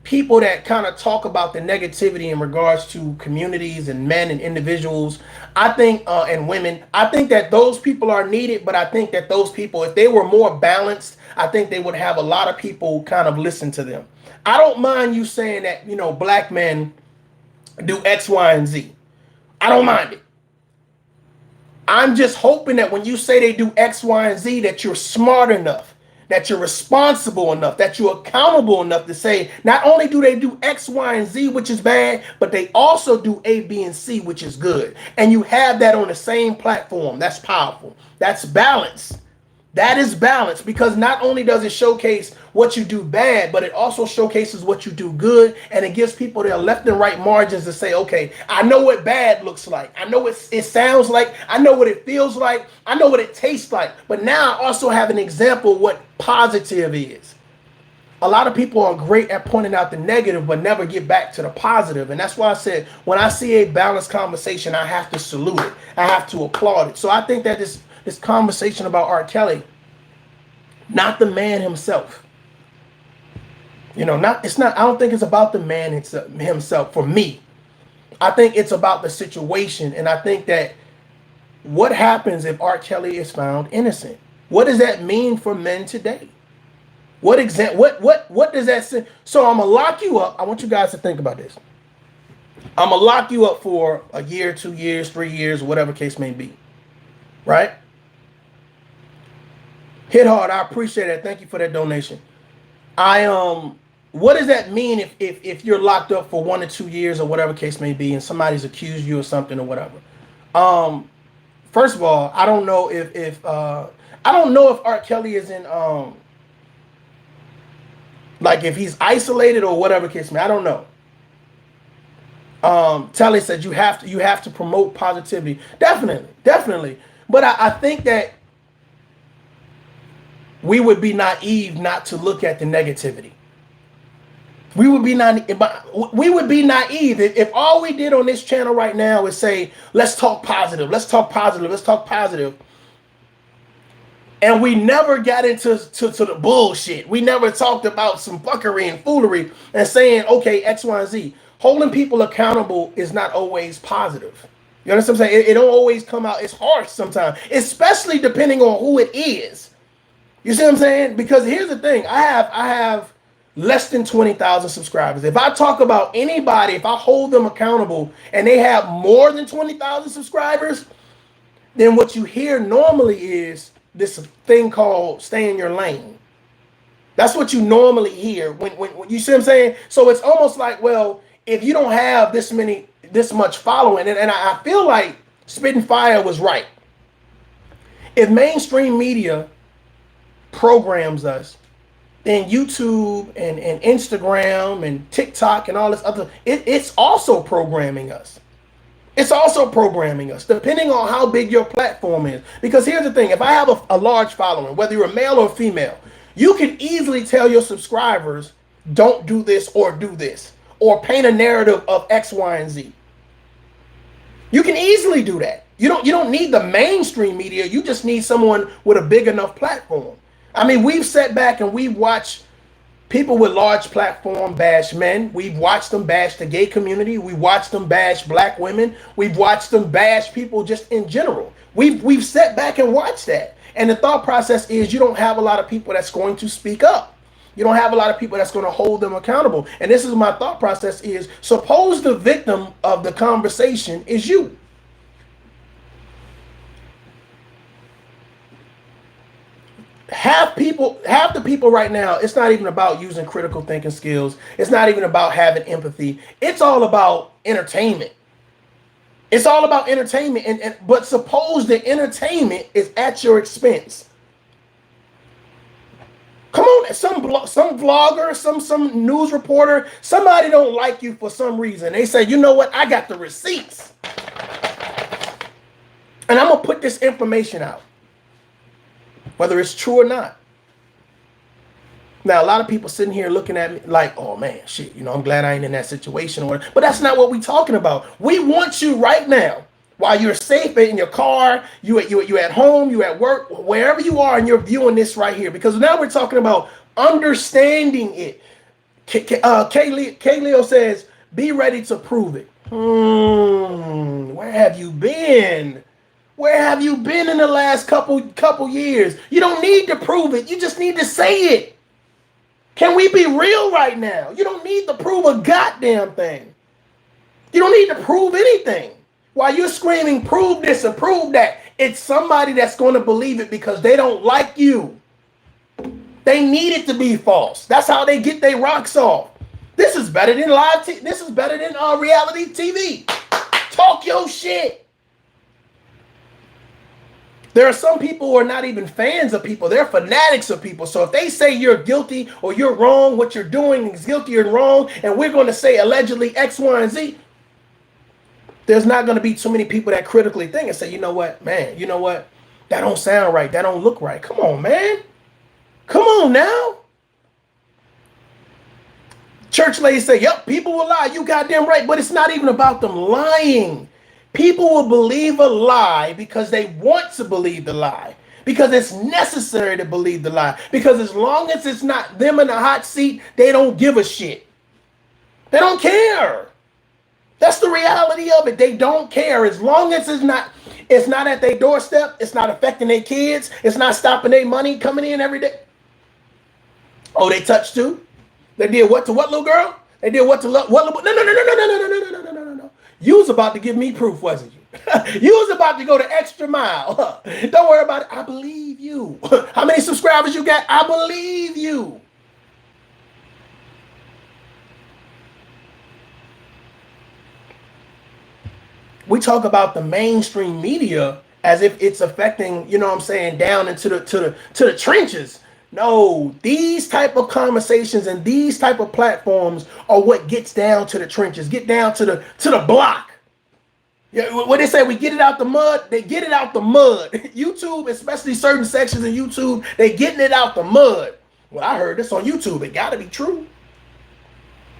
people that kind of talk about the negativity in regards to communities and men and individuals, I think, and women, I think that those people are needed, but I think that those people, if they were more balanced, I think they would have a lot of people kind of listen to them. I don't mind you saying that, black men do X, Y, and Z. I don't mind it. I'm just hoping that when you say they do X, Y, and Z, that you're smart enough, that you're responsible enough, that you're accountable enough to say, not only do they do X, Y, and Z, which is bad, but they also do A, B, and C, which is good. And you have that on the same platform. That's powerful. That's balance. That is balance, because not only does it showcase what you do bad, but it also showcases what you do good, and it gives people their left and right margins to say, okay, I know what bad looks like. I know what it sounds like. I know what it feels like. I know what it tastes like. But now I also have an example of what positive is. A lot of people are great at pointing out the negative, but never get back to the positive. And that's why I said, when I see a balanced conversation, I have to salute it. I have to applaud it. So I think that this conversation about R.Kelly, not the man himself. I don't think it's about the man himself for me. I think it's about the situation. And I think that what happens if R. Kelly is found innocent? What does that mean for men today? What does that say? So I'm gonna lock you up. I want you guys to think about this. I'm gonna lock you up for a year, 2 years, 3 years, whatever case may be. Right? Hit hard. I appreciate that. Thank you for that donation. What does that mean if you're locked up for 1 to 2 years or whatever case may be, and somebody's accused you of something or whatever? First of all, I don't know if R.Kelly is in like if he's isolated or whatever case may. I don't know. Telly said you have to promote positivity. Definitely. But I think that we would be naive not to look at the negativity. We would be naive if all we did on this channel right now is say, let's talk positive, and we never got into the bullshit. We never talked about some fuckery and foolery and saying, okay, X, Y, and Z. Holding people accountable is not always positive. You understand what I'm saying? It don't always come out. It's harsh sometimes, especially depending on who it is. You see what I'm saying? Because here's the thing. I have less than 20,000 subscribers. If I talk about anybody, if I hold them accountable and they have more than 20,000 subscribers, then what you hear normally is this thing called stay in your lane. That's what you normally hear when you see what I'm saying? So it's almost like, well, if you don't have this much following, and I feel like Spitting Fire was right. If mainstream media programs us, then YouTube and Instagram and TikTok and all this other, it's also programming us. It's also programming us, depending on how big your platform is. Because here's the thing, if I have a large following, whether you're a male or female, you can easily tell your subscribers, don't do this or do this, or paint a narrative of X, Y, and Z. You can easily do that. You don't need the mainstream media. You just need someone with a big enough platform. I mean, we've sat back and we've watched people with large platform bash men. We've watched them bash the gay community. We watched them bash black women. We've watched them bash people just in general. We've sat back and watched that. And the thought process is you don't have a lot of people that's going to speak up. You don't have a lot of people that's going to hold them accountable. And this is my thought process is, suppose the victim of the conversation is you. Half the people right now, it's not even about using critical thinking skills. It's not even about having empathy. It's all about entertainment. It's all about entertainment. But suppose the entertainment is at your expense. Come on, some vlogger, some news reporter, somebody don't like you for some reason. They say, you know what? I got the receipts. And I'm going to put this information out, whether it's true or not. Now, a lot of people sitting here looking at me like, oh man, shit, I'm glad I ain't in that situation. But that's not what we're talking about. We want you right now, while you're safe in your car, you at home, you at work, wherever you are, and you're viewing this right here. Because now we're talking about understanding it. K-Leo says, be ready to prove it. Where have you been? Where have you been in the last couple years? You don't need to prove it. You just need to say it. Can we be real right now? You don't need to prove a goddamn thing. You don't need to prove anything. While you're screaming, prove this and prove that, it's somebody that's going to believe it because they don't like you. They need it to be false. That's how they get their rocks off. This is better than this is better than reality TV. Talk your shit. There are some people who are not even fans of people. They're fanatics of people. So if they say you're guilty or you're wrong, what you're doing is guilty or wrong, and we're going to say allegedly X, Y, and Z, there's not going to be too many people that critically think and say, you know what, man, you know what? That don't sound right. That don't look right. Come on, man. Come on now. Church ladies say, yep, people will lie. You goddamn right. But it's not even about them lying. People will believe a lie because they want to believe the lie. Because it's necessary to believe the lie. Because as long as it's not them in the hot seat, they don't give a shit. They don't care. That's the reality of it. They don't care. As long as it's not at their doorstep, it's not affecting their kids, it's not stopping their money coming in every day. Oh, they touched too? They did what to what, little girl? They did what to what? No, no, no, no, no, no, no, no, no, no, no, no, no, no. You was about to give me proof, wasn't you? You was about to go the extra mile. Don't worry about it. I believe you. How many subscribers you got? I believe you. We talk about the mainstream media as if it's affecting, you know what I'm saying, down into the trenches. No, these type of conversations and these type of platforms are what gets down to the trenches, get down to the block. Yeah, what they say, we get it out the mud, they get it out the mud. YouTube, especially certain sections of YouTube, they getting it out the mud. Well, I heard this on YouTube. It gotta be true.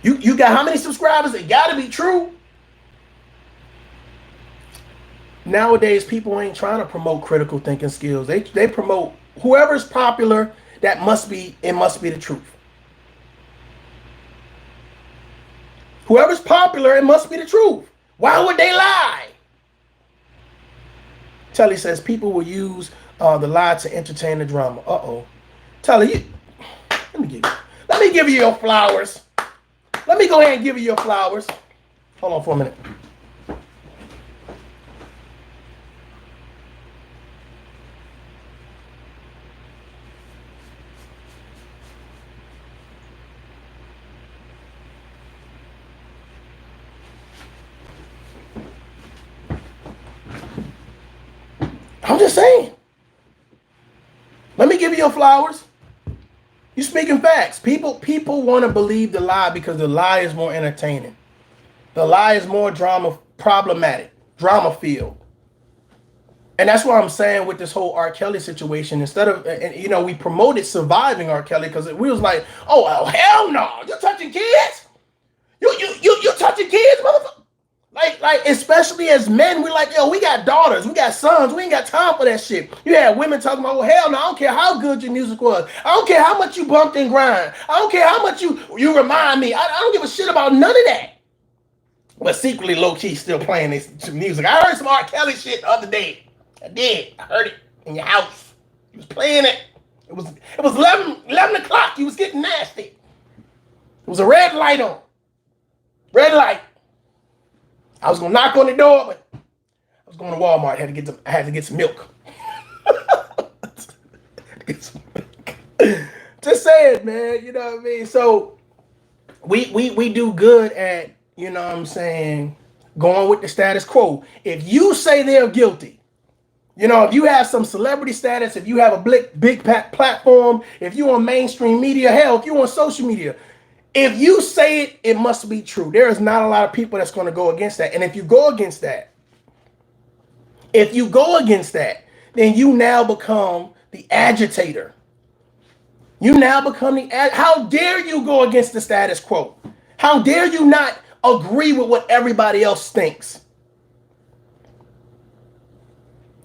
You got how many subscribers? It gotta be true. Nowadays, people ain't trying to promote critical thinking skills. They promote whoever's popular. It must be the truth. Whoever's popular, it must be the truth. Why would they lie? Telly says people will use the lie to entertain the drama. Telly, let me give you your flowers. Let me go ahead and give you your flowers. Hold on for a minute. I'm just saying. Let me give you your flowers. You speaking facts. People want to believe the lie because the lie is more entertaining. The lie is more problematic, drama filled. And that's what I'm saying with this whole R.Kelly situation. Instead of, we promoted surviving R.Kelly because we was like, oh hell no, you touching kids? You touching kids, motherfucker? Like, especially as men, we're like, yo, we got daughters, we got sons, we ain't got time for that shit. You had women talking about, well, hell no, I don't care how good your music was. I don't care how much you bumped and grind. I don't care how much you remind me. I don't give a shit about none of that. But secretly, low-key, still playing this music. I heard some R.Kelly shit the other day. I did. I heard it in your house. He was playing it. It was 11 o'clock. He was getting nasty. It was a red light on. Red light. I was gonna knock on the door, but I was going to Walmart. I had to get some milk. Just saying, man. You know what I mean? So we do good at, you know what I'm saying, going with the status quo. If you say they're guilty, if you have some celebrity status, if you have a big platform, if you're on mainstream media, hell, if you're on social media, if you say it, it must be true. There is not a lot of people that's going to go against that. And if you go against that, then you now become the agitator. You now become how dare you go against the status quo? How dare you not agree with what everybody else thinks?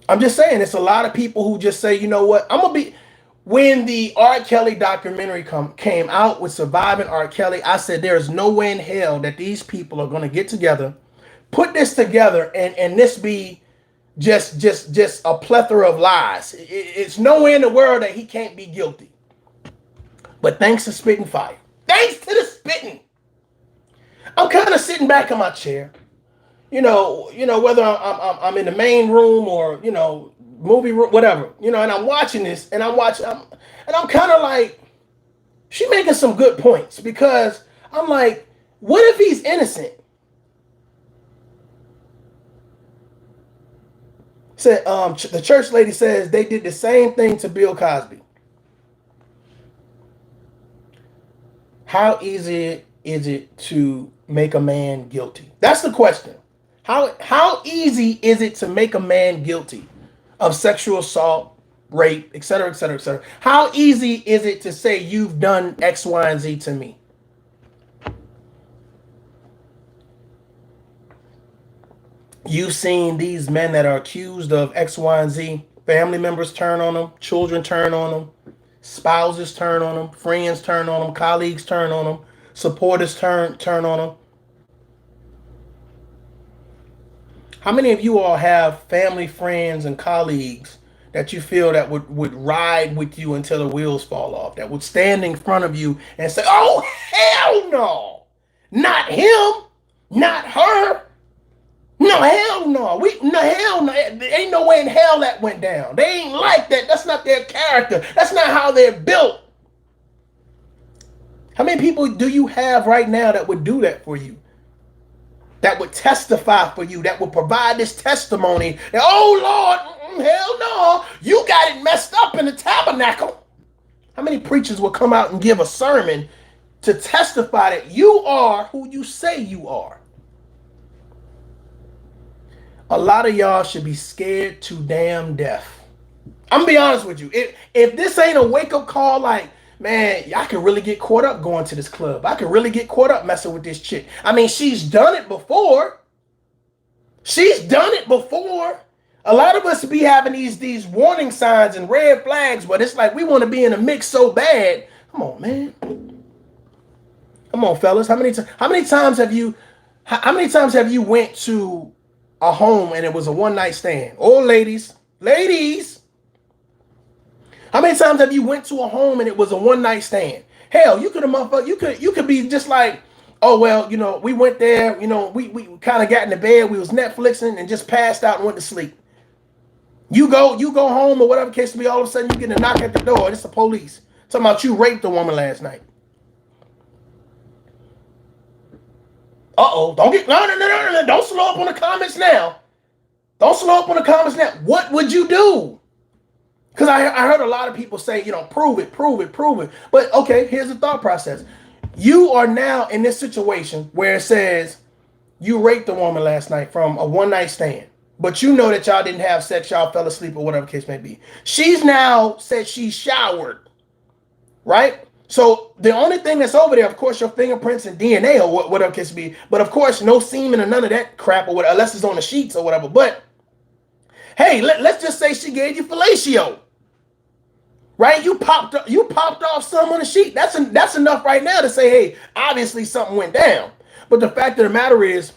I'm just saying, it's a lot of people who just say, you know what, when the R.Kelly documentary came out with Surviving R.Kelly, I said there's no way in hell that these people are going to get together, put this together, and this be just a plethora of lies. It's nowhere in the world that he can't be guilty. But thanks to Spitting Fire, thanks to the spitting, I'm kind of sitting back in my chair. Whether I'm in the main room or, movie room, whatever, and I'm watching this and I'm kind of like, she making some good points, because I'm like, what if he's innocent? Said, the church lady says they did the same thing to Bill Cosby. How easy is it to make a man guilty? That's the question. How easy is it to make a man guilty of sexual assault, rape, et cetera, et cetera, et cetera? How easy is it to say you've done X, Y, and Z to me? You've seen these men that are accused of X, Y, and Z. Family members turn on them. Children turn on them. Spouses turn on them. Friends turn on them. Colleagues turn on them. Supporters turn on them. How many of you all have family, friends, and colleagues that you feel that would ride with you until the wheels fall off, that would stand in front of you and say, oh, hell no, not him, not her. No, hell no. No, hell no. There ain't no way in hell that went down. They ain't like that. That's not their character. That's not how they're built. How many people do you have right now that would do that for you? That would testify for you, that would provide this testimony. That, oh, Lord, hell no. You got it messed up in the tabernacle. How many preachers will come out and give a sermon to testify that you are who you say you are? A lot of y'all should be scared to damn death. I'm gonna be honest with you. If this ain't a wake-up call, like, man, I could really get caught up going to this club. I could really get caught up messing with this chick. I mean, she's done it before. She's done it before. A lot of us be having these warning signs and red flags, but it's like we want to be in a mix so bad. Come on, man. Come on, fellas. How many times have you went to a home and it was a one-night stand? Or ladies, how many times have you went to a home and it was a one-night stand? Hell, you could be just like, oh, well, you know, we went there, you know, we kind of got in the bed, we was Netflixing and just passed out and went to sleep. You go home or whatever case to be, all of a sudden you get a knock at the door, and it's the police talking about you raped a woman last night. Uh-oh, no, don't slow up on the comments now. Don't slow up on the comments now. What would you do? Because I heard a lot of people say, you know, prove it. But okay, here's the thought process. You are now in this situation where it says you raped a woman last night from a one-night stand, but you know that y'all didn't have sex, y'all fell asleep or whatever case may be. She's now said she showered, right? So the only thing that's over there, of course, your fingerprints and DNA or whatever case may be. But of course, no semen or none of that crap or whatever, unless it's on the sheets or whatever. But hey, let's just say she gave you fellatio, right? You popped off some on the sheet. That's enough right now to say, hey, obviously something went down. But the fact of the matter is,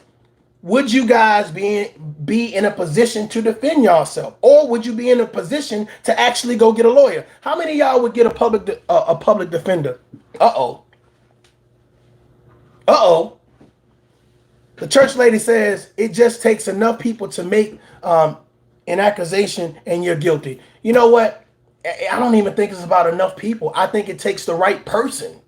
would you guys be in a position to defend yourself, or would you be in a position to actually go get a lawyer? How many of y'all would get a public defender? Uh-oh. The church lady says it just takes enough people to make an accusation and you're guilty. You know what? I don't even think it's about enough people. I think it takes the right person.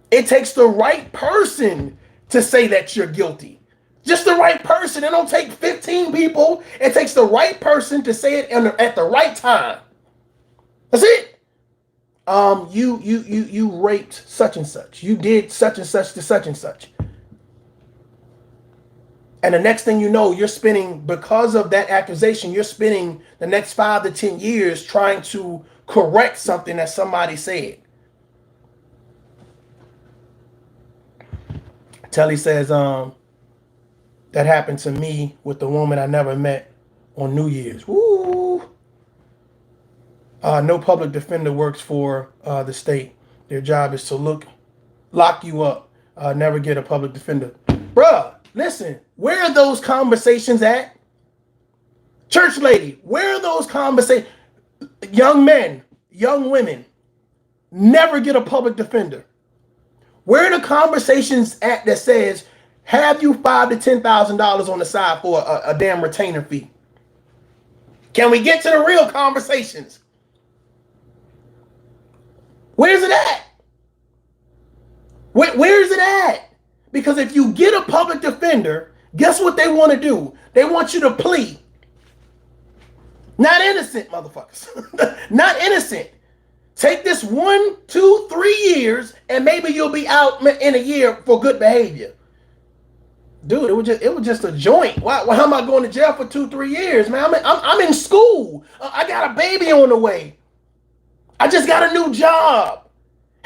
It takes the right person to say that you're guilty. Just the right person. It don't take 15 people. It takes the right person to say it at the right time. That's it. You raped such and such. You did such and such to such and such. And the next thing you know, you're spending, because of that accusation, you're spending the next 5 to 10 years trying to correct something that somebody said. Telly says, that happened to me with the woman I never met on New Year's. Woo! No public defender works for the state. Their job is to lock you up. Never get a public defender. Bruh, listen, where are those conversations at? Church lady, where are those conversations? Young men, young women, never get a public defender. Where are the conversations at that says, have you $5,000 to $10,000 on the side for a damn retainer fee? Can we get to the real conversations? Where's it at? Where's it at? Because if you get a public defender, guess what they want to do? They want you to plead. Not innocent, motherfuckers. Not innocent. Take this 1, 2, 3 years, and maybe you'll be out in a year for good behavior. Dude, it was just a joint. Why am I going to jail for 2, 3 years, man? I'm in school. I got a baby on the way. I just got a new job.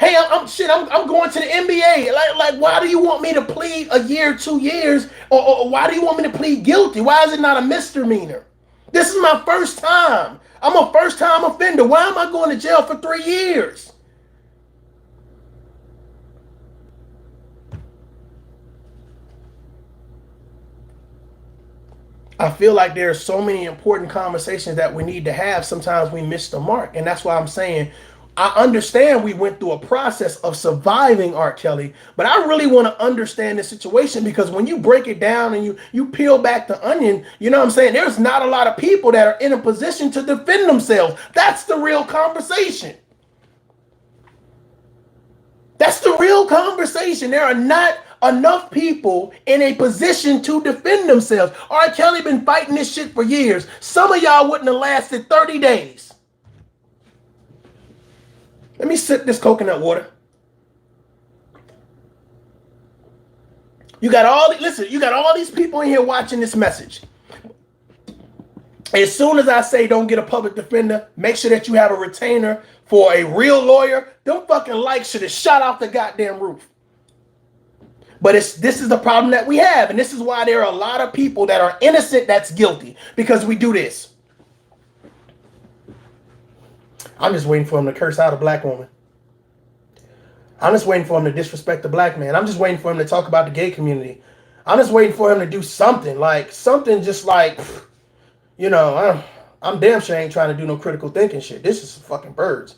Hey, I'm going to the NBA. Like, why do you want me to plead a year, 2 years, or why do you want me to plead guilty? Why is it not a misdemeanor? This is my first time. I'm a first-time offender. Why am I going to jail for 3 years? I feel like there are so many important conversations that we need to have. Sometimes we miss the mark. And that's why I'm saying, I understand we went through a process of surviving R. Kelly, but I really want to understand the situation, because when you break it down and you peel back the onion, you know what I'm saying? There's not a lot of people that are in a position to defend themselves. That's the real conversation. That's the real conversation. There are not enough people in a position to defend themselves. R. Kelly been fighting this shit for years. Some of y'all wouldn't have lasted 30 days. Let me sip this coconut water. You got all these people in here watching this message. As soon as I say don't get a public defender, make sure that you have a retainer for a real lawyer. Them fucking likes should have shot off the goddamn roof. But this is the problem that we have. And this is why there are a lot of people that are innocent that's guilty, because we do this. I'm just waiting for him to curse out a black woman. I'm just waiting for him to disrespect the black man. I'm just waiting for him to talk about the gay community. I'm just waiting for him to do something just like, you know, I'm damn sure ain't trying to do no critical thinking shit. This is fucking birds.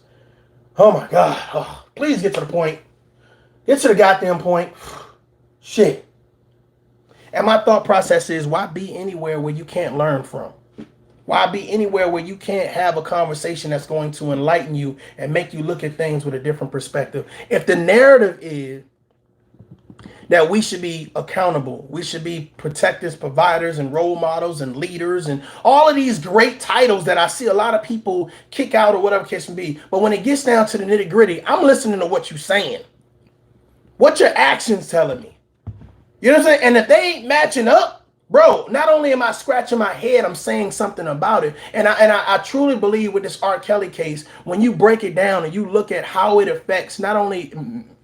Oh my God. Oh, please get to the point. Get to the goddamn point. Shit. And my thought process is, why be anywhere where you can't learn from? Why be anywhere where you can't have a conversation that's going to enlighten you and make you look at things with a different perspective? If the narrative is that we should be accountable, we should be protectors, providers, and role models, and leaders, and all of these great titles that I see a lot of people kick out or whatever case may be. But when it gets down to the nitty gritty, I'm listening to what you're saying. What your actions telling me? You know what I'm saying? And if they ain't matching up, bro, not only am I scratching my head, I'm saying something about it. And I truly believe with this R. Kelly case, when you break it down and you look at how it affects not only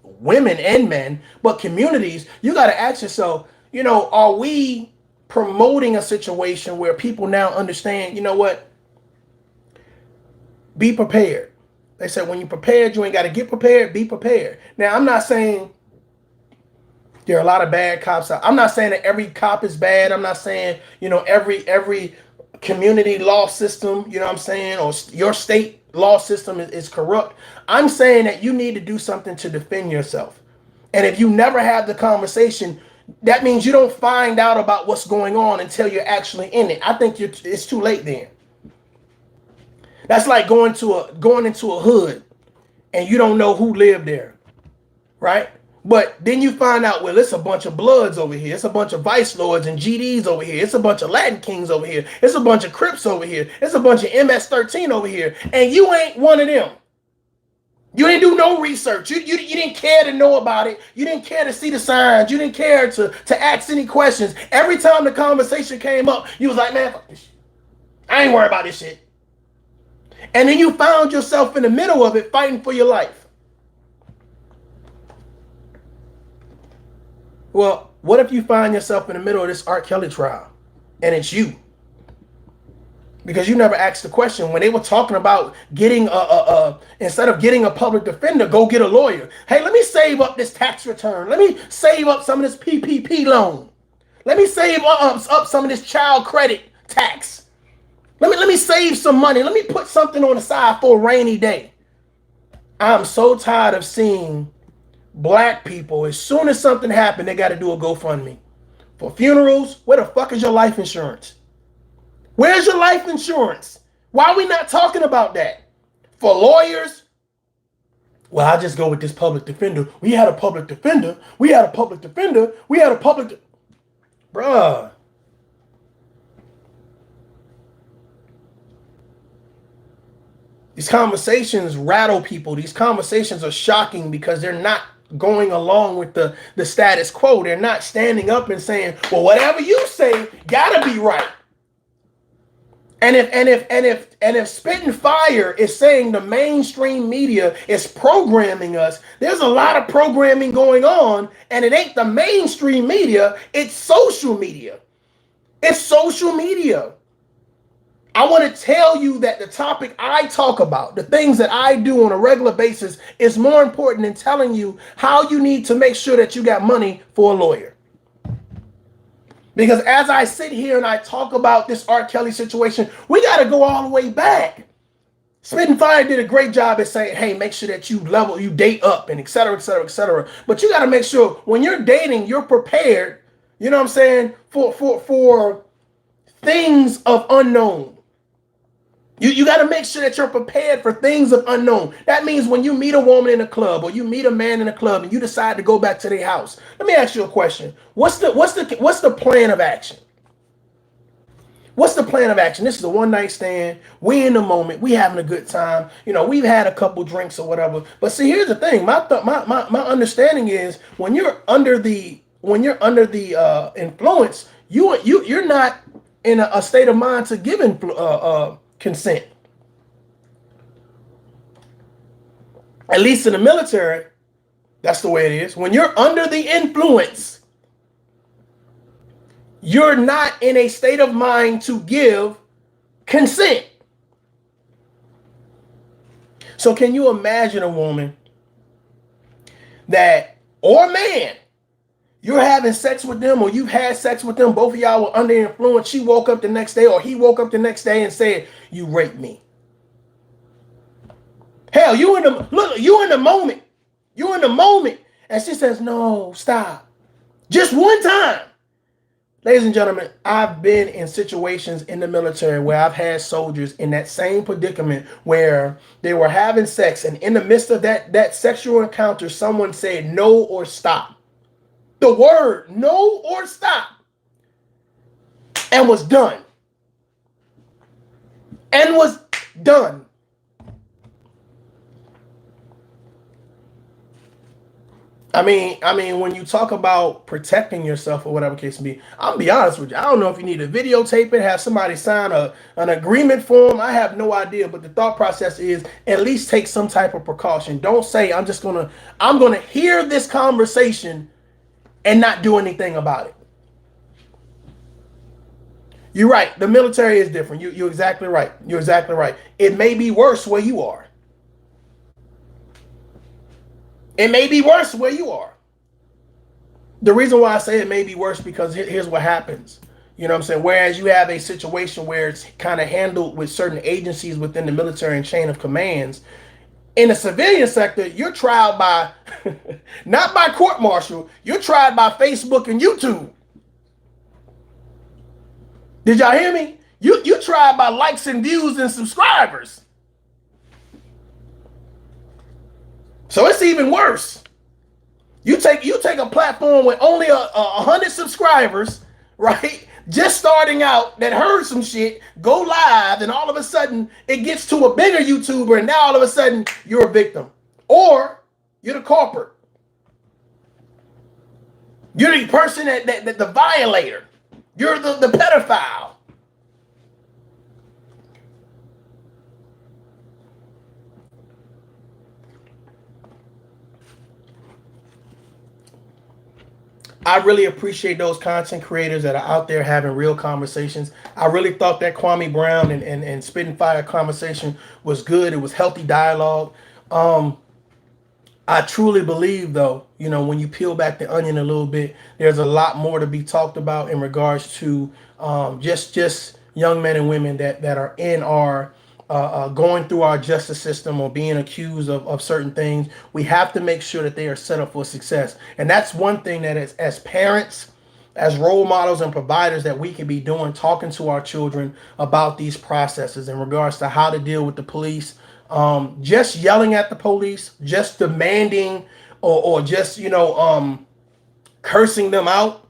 women and men, but communities, you got to ask yourself, you know, are we promoting a situation where people now understand, you know what? Be prepared. They said when you're prepared, you ain't got to get prepared, be prepared. Now, I'm not saying there are a lot of bad cops out. I'm not saying that every cop is bad. I'm not saying, you know, every community law system, you know what I'm saying, or your state law system is corrupt. I'm saying that you need to do something to defend yourself. And if you never have the conversation, that means you don't find out about what's going on until you're actually in it. I think it's too late then. That's like going into a hood and you don't know who lived there, right? But then you find out, well, it's a bunch of Bloods over here. It's a bunch of Vice Lords and GDs over here. It's a bunch of Latin Kings over here. It's a bunch of Crips over here. It's a bunch of MS-13 over here. And you ain't one of them. You didn't do no research. You didn't care to know about it. You didn't care to see the signs. You didn't care to ask any questions. Every time the conversation came up, you was like, man, fuck this shit. I ain't worried about this shit. And then you found yourself in the middle of it fighting for your life. Well, what if you find yourself in the middle of this R. Kelly trial and it's you? Because you never asked the question when they were talking about getting instead of getting a public defender, go get a lawyer. Hey, let me save up this tax return. Let me save up some of this PPP loan. Let me save up some of this child credit tax. Let me save some money. Let me put something on the side for a rainy day. I'm so tired of seeing black people, as soon as something happened, they got to do a GoFundMe. For funerals, where the fuck is your life insurance? Where's your life insurance? Why are we not talking about that? For lawyers, well, I'll just go with this public defender. We had a public defender. We had a public defender. We had a public... Bruh. These conversations rattle people. These conversations are shocking because they're not going along with the status quo. They're not standing up and saying, well, whatever you say gotta be right. And if Spitting Fire is saying the mainstream media is programming us, there's a lot of programming going on, and it ain't the mainstream media, it's social media. It's social media. I want to tell you that the topic I talk about, the things that I do on a regular basis, is more important than telling you how you need to make sure that you got money for a lawyer. Because as I sit here and I talk about this R. Kelly situation, we got to go all the way back. Spitting Fire did a great job at saying, hey, make sure that you date up and et cetera, et cetera, et cetera. But you got to make sure when you're dating, you're prepared, you know what I'm saying, for things of unknown. You got to make sure that you're prepared for things of unknown. That means when you meet a woman in a club or you meet a man in a club and you decide to go back to their house. Let me ask you a question. What's the plan of action? What's the plan of action? This is a one-night stand. We in the moment. We having a good time. You know, we've had a couple drinks or whatever. But see, here's the thing. My understanding is when you're under the influence, you're not in a state of mind to give consent. At least in the military, that's the way it is. When you're under the influence, you're not in a state of mind to give consent. So can you imagine a woman or a man, you're having sex with them or you've had sex with them, both of y'all were under influence, she woke up the next day or he woke up the next day and said, you raped me. Hell, you in the moment. You in the moment. And she says, no, stop. Just one time. Ladies and gentlemen, I've been in situations in the military where I've had soldiers in that same predicament where they were having sex, and in the midst of that sexual encounter, someone said no or stop. The word no or stop. And was done. And was done. I mean, when you talk about protecting yourself or whatever case may be, I'll be honest with you. I don't know if you need to videotape it, have somebody sign an agreement form. I have no idea. But the thought process is at least take some type of precaution. Don't say I'm gonna hear this conversation and not do anything about it. You're right. The military is different. You're exactly right. You're exactly right. It may be worse where you are. It may be worse where you are. The reason why I say it may be worse because here's what happens. You know what I'm saying? Whereas you have a situation where it's kind of handled with certain agencies within the military and chain of commands. In the civilian sector, you're tried by, not by court-martial, you're tried by Facebook and YouTube. Did y'all hear me? You're tried by likes and views and subscribers. So it's even worse. You take a platform with only 100 subscribers, right? Just starting out, that heard some shit, go live, and all of a sudden it gets to a bigger YouTuber, and now all of a sudden you're a victim. Or you're the culprit. You're the person that the violator. You're the pedophile. I really appreciate those content creators that are out there having real conversations. I really thought that Kwame Brown and Spitting Fire conversation was good. It was healthy dialogue. I truly believe, though, you know, when you peel back the onion a little bit, there's a lot more to be talked about in regards to just young men and women that are in our going through our justice system or being accused of certain things. We have to make sure that they are set up for success. And that's one thing that as parents, as role models and providers that we can be doing, talking to our children about these processes in regards to how to deal with the police. Just yelling at the police, just demanding or just, you know, cursing them out.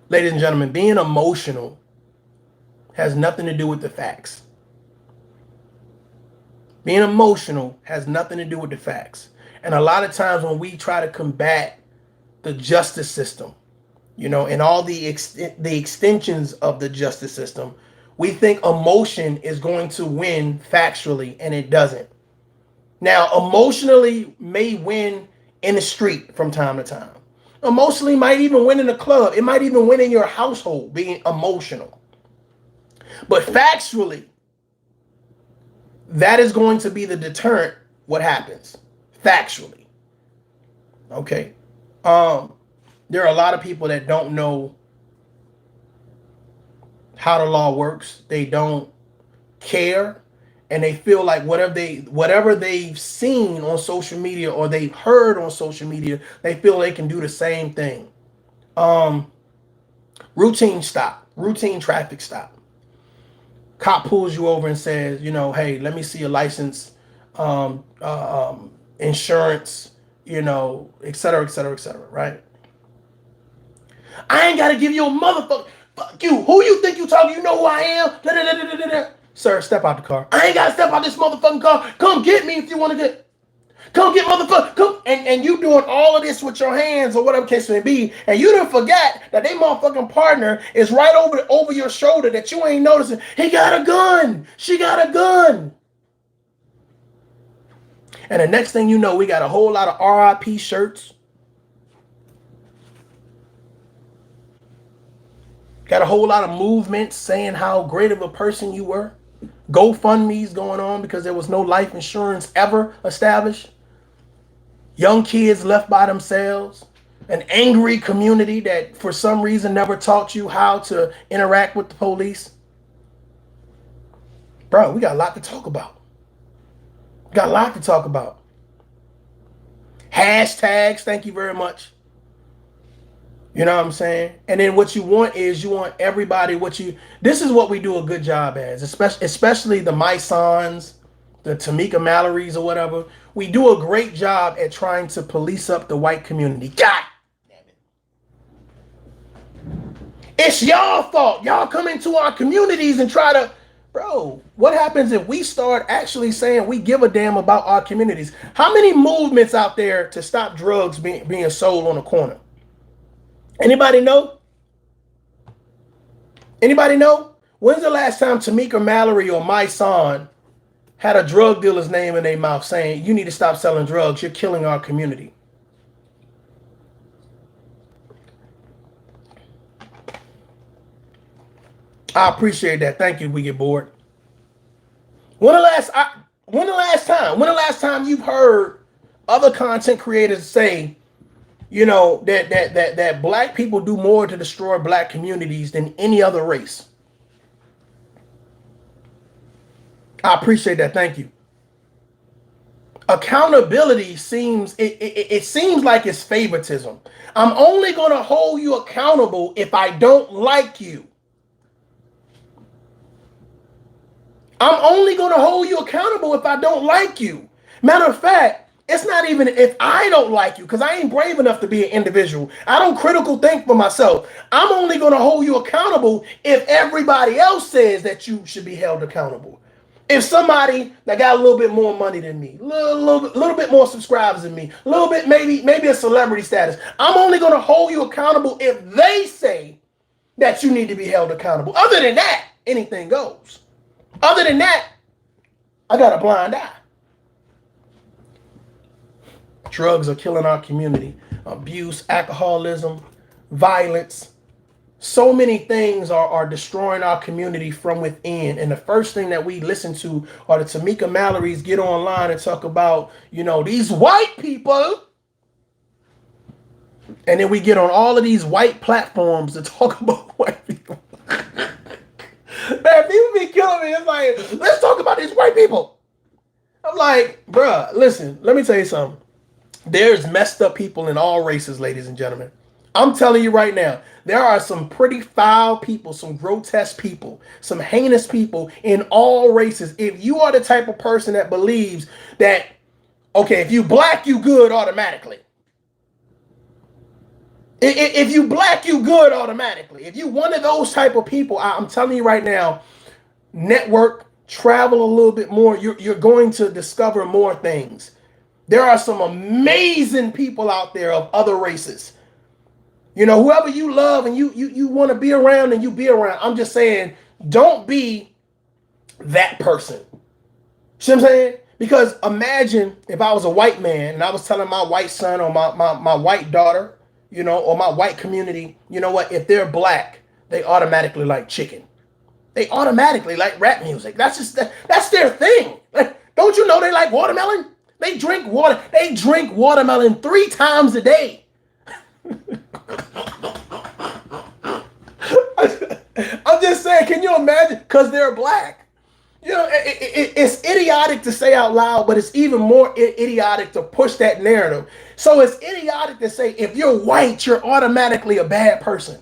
Ladies and gentlemen, being emotional has nothing to do with the facts. Being emotional has nothing to do with the facts. And a lot of times when we try to combat the justice system, you know, and all the extensions of the justice system, we think emotion is going to win factually, and it doesn't. Now, emotionally may win in the street from time to time. Emotionally might even win in the club. It might even win in your household, being emotional. But factually, that is going to be the deterrent what happens. factually. Okay. There are a lot of people that don't know how the law works. They don't care, and they feel like whatever they've seen on social media or they've heard on social media, they feel they can do the same thing. Routine traffic stop. Cop pulls you over and says, hey, let me see your license, insurance, et cetera, et cetera, et cetera, right? I ain't got to give you a motherfucker. Fuck you. Who you think you talking? You know who I am? Da, da, da, da, da, da. Sir, step out the car. I ain't got to step out this motherfucking car. Come get me if you want to get. Come get motherfucker. Come. And you doing all of this with your hands or whatever case may be. And you done forgot that they motherfucking partner is right over your shoulder that you ain't noticing. He got a gun. She got a gun. And the next thing you know, we got a whole lot of RIP shirts. Got a whole lot of movements saying how great of a person you were. GoFundMe's going on because there was no life insurance ever established. Young kids left by themselves. An angry community that for some reason never taught you how to interact with the police. Bro, we got a lot to talk about. Got a lot to talk about. Hashtags, thank you very much. You know what I'm saying? And then what you want is you want everybody this is what we do a good job as, especially the Mysons, the Tamika Mallorys or whatever. We do a great job at trying to police up the white community. God damn it. It's y'all fault. Y'all come into our communities and try to, bro, what happens if we start actually saying we give a damn about our communities? How many movements out there to stop drugs being sold on the corner? Anybody know? Anybody know? When's the last time Tamika Mallory or my son had a drug dealer's name in their mouth saying, you need to stop selling drugs, you're killing our community? I appreciate that. Thank you, We Get Bored. When the last time you've heard other content creators say, that black people do more to destroy black communities than any other race? I appreciate that. Thank you. Accountability seems like it's favoritism. I'm only going to hold you accountable if I don't like you. I'm only going to hold you accountable if I don't like you. Matter of fact, it's not even if I don't like you, because I ain't brave enough to be an individual. I don't critical think for myself. I'm only going to hold you accountable if everybody else says that you should be held accountable. If somebody that got a little bit more money than me, little bit more subscribers than me, a little bit maybe a celebrity status, I'm only going to hold you accountable if they say that you need to be held accountable. Other than that, anything goes. Other than that, I got a blind eye. Drugs are killing our community. Abuse, alcoholism, violence. So many things are destroying our community from within. And the first thing that we listen to are the Tamika Mallorys get online and talk about, these white people. And then we get on all of these white platforms to talk about white people. Man, people be killing me. It's like, let's talk about these white people. I'm like, bruh, listen, let me tell you something. There's messed up people in all races, ladies and gentlemen. I'm telling you right now, there are some pretty foul people, some grotesque people, some heinous people in all races. If you are the type of person that believes that, okay, if you black, you good automatically. If you black, you good automatically. If you one of those type of people, I'm telling you right now, network, travel a little bit more. You're going to discover more things. There are some amazing people out there of other races. Whoever you love and you want to be around and you be around. I'm just saying, don't be that person. See what I'm saying? Because imagine if I was a white man and I was telling my white son or my white daughter, or my white community, you know what? If they're black, they automatically like chicken. They automatically like rap music. That's their thing. Like, don't you know they like watermelon? They drink water. They drink watermelon 3 times a day. I'm just saying, can you imagine? Because they're black. You know, it's idiotic to say out loud, but it's even more idiotic to push that narrative. So it's idiotic to say if you're white, you're automatically a bad person.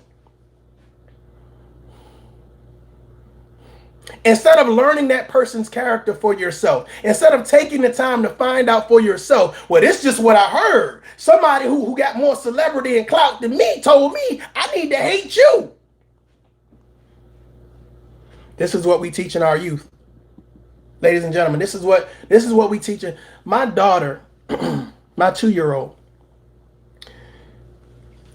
Instead of learning that person's character for yourself, instead of taking the time to find out for yourself, well, it's just what I heard. Somebody who got more celebrity and clout than me told me I need to hate you. This is what we teach in our youth. Ladies and gentlemen, this is what we teach. My daughter, my 2-year-old,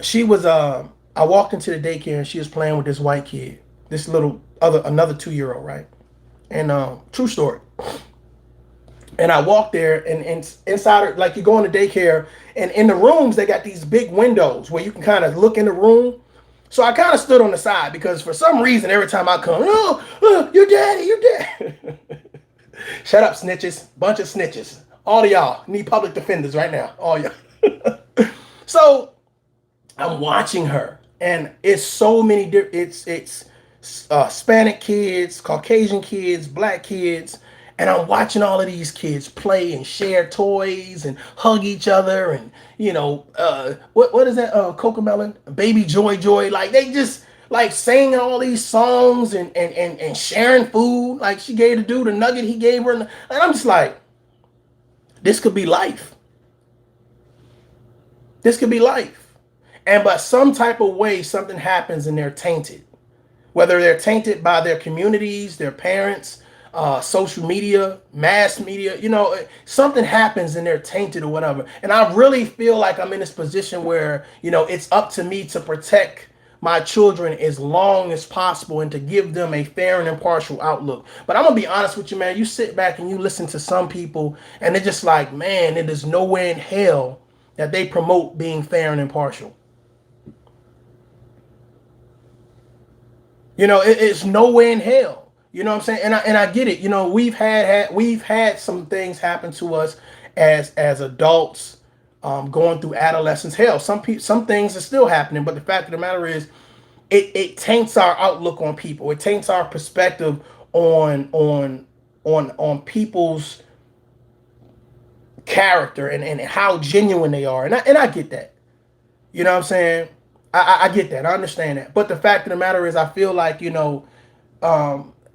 she was I walked into the daycare and she was playing with this white kid, this another 2-year-old, right? And true story. And I walked there, and inside, like, you go into daycare, and in the rooms they got these big windows where you can kind of look in the room. So I kind of stood on the side because for some reason every time I come, your daddy. Shut up, snitches. Bunch of snitches. All of y'all need public defenders right now. All y'all. So I'm watching her, and it's so many different. It's Hispanic kids, Caucasian kids, black kids, and I'm watching all of these kids play and share toys and hug each other, and what is that? Cocomelon, Baby Joy, like they just like singing all these songs and sharing food. Like she gave the dude a nugget, he gave her, and I'm just like, this could be life. This could be life. And by some type of way, something happens and they're tainted. Whether they're tainted by their communities, their parents, social media, mass media, something happens and they're tainted or whatever. And I really feel like I'm in this position where, it's up to me to protect my children as long as possible and to give them a fair and impartial outlook. But I'm going to be honest with you, man. You sit back and you listen to some people and they're just like, man, it is nowhere in hell that they promote being fair and impartial. It's nowhere in hell. You know what I'm saying? And I get it. We've had some things happen to us as adults, going through adolescence. Hell, some things are still happening. But the fact of the matter is, it taints our outlook on people. It taints our perspective on people's character and how genuine they are. And I get that. You know what I'm saying? I get that. I understand that. But the fact of the matter is, I feel like,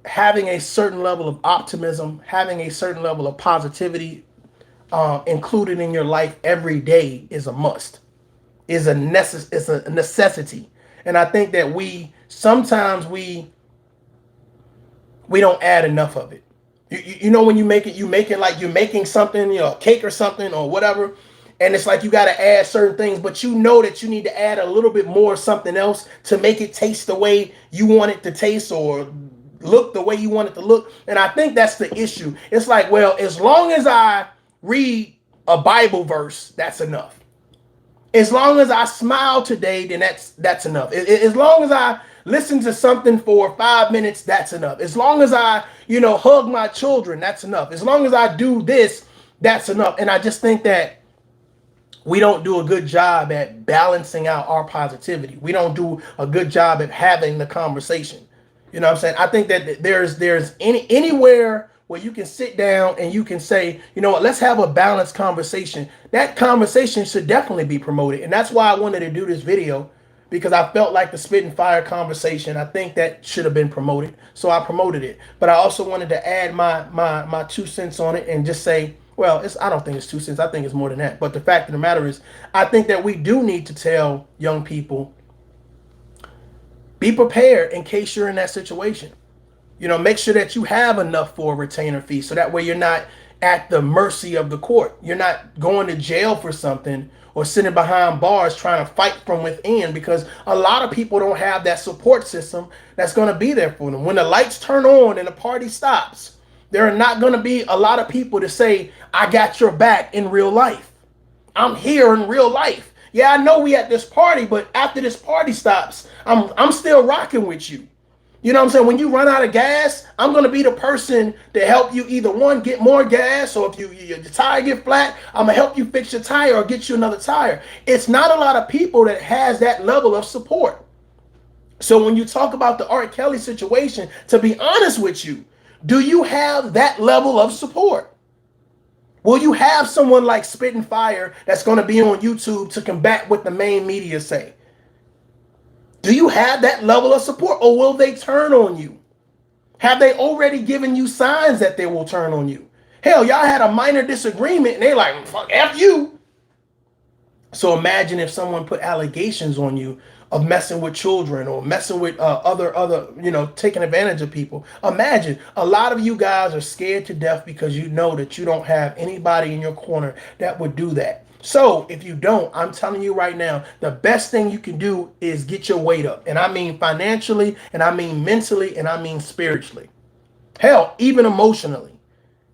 having a certain level of optimism, having a certain level of positivity included in your life every day is a must, is a necessity. And I think that sometimes we don't add enough of it. When you make it like you're making something, a cake or something or whatever. And it's like you got to add certain things, but you know that you need to add a little bit more something else to make it taste the way you want it to taste or look the way you want it to look. And I think that's the issue. It's like, well, as long as I read a Bible verse, that's enough. As long as I smile today, then that's enough. As long as I listen to something for 5 minutes, that's enough. As long as I, hug my children, that's enough. As long as I do this, that's enough. And I just think that we don't do a good job at balancing out our positivity. We don't do a good job at having the conversation. You know what I'm saying? I think that there's anywhere where you can sit down and you can say, you know what, let's have a balanced conversation. That conversation should definitely be promoted. And that's why I wanted to do this video, because I felt like the spit and fire conversation, I think that should have been promoted. So I promoted it. But I also wanted to add my 2 cents on it and just say, well, I don't think it's 2 cents. I think it's more than that. But the fact of the matter is, I think that we do need to tell young people, be prepared in case you're in that situation. Make sure that you have enough for a retainer fee, so that way you're not at the mercy of the court. You're not going to jail for something or sitting behind bars trying to fight from within, because a lot of people don't have that support system that's going to be there for them. When the lights turn on and the party stops, there are not going to be a lot of people to say, I got your back in real life. I'm here in real life. Yeah, I know we at this party, but after this party stops, I'm still rocking with you. You know what I'm saying? When you run out of gas, I'm going to be the person to help you either one, get more gas, or if your tire get flat, I'm going to help you fix your tire or get you another tire. It's not a lot of people that has that level of support. So when you talk about the R.Kelly situation, to be honest with you, do you have that level of support? Will you have someone like Spitting Fire that's going to be on YouTube to combat what the main media say? Do you have that level of support, or will they turn on you? Have they already given you signs that they will turn on you? Hell, y'all had a minor disagreement and they like, fuck, F you. So imagine if someone put allegations on you of messing with children or messing with other, taking advantage of people. Imagine a lot of you guys are scared to death because you know that you don't have anybody in your corner that would do that. So if you don't, I'm telling you right now, the best thing you can do is get your weight up. And I mean financially, and I mean mentally, and I mean spiritually. Hell, even emotionally.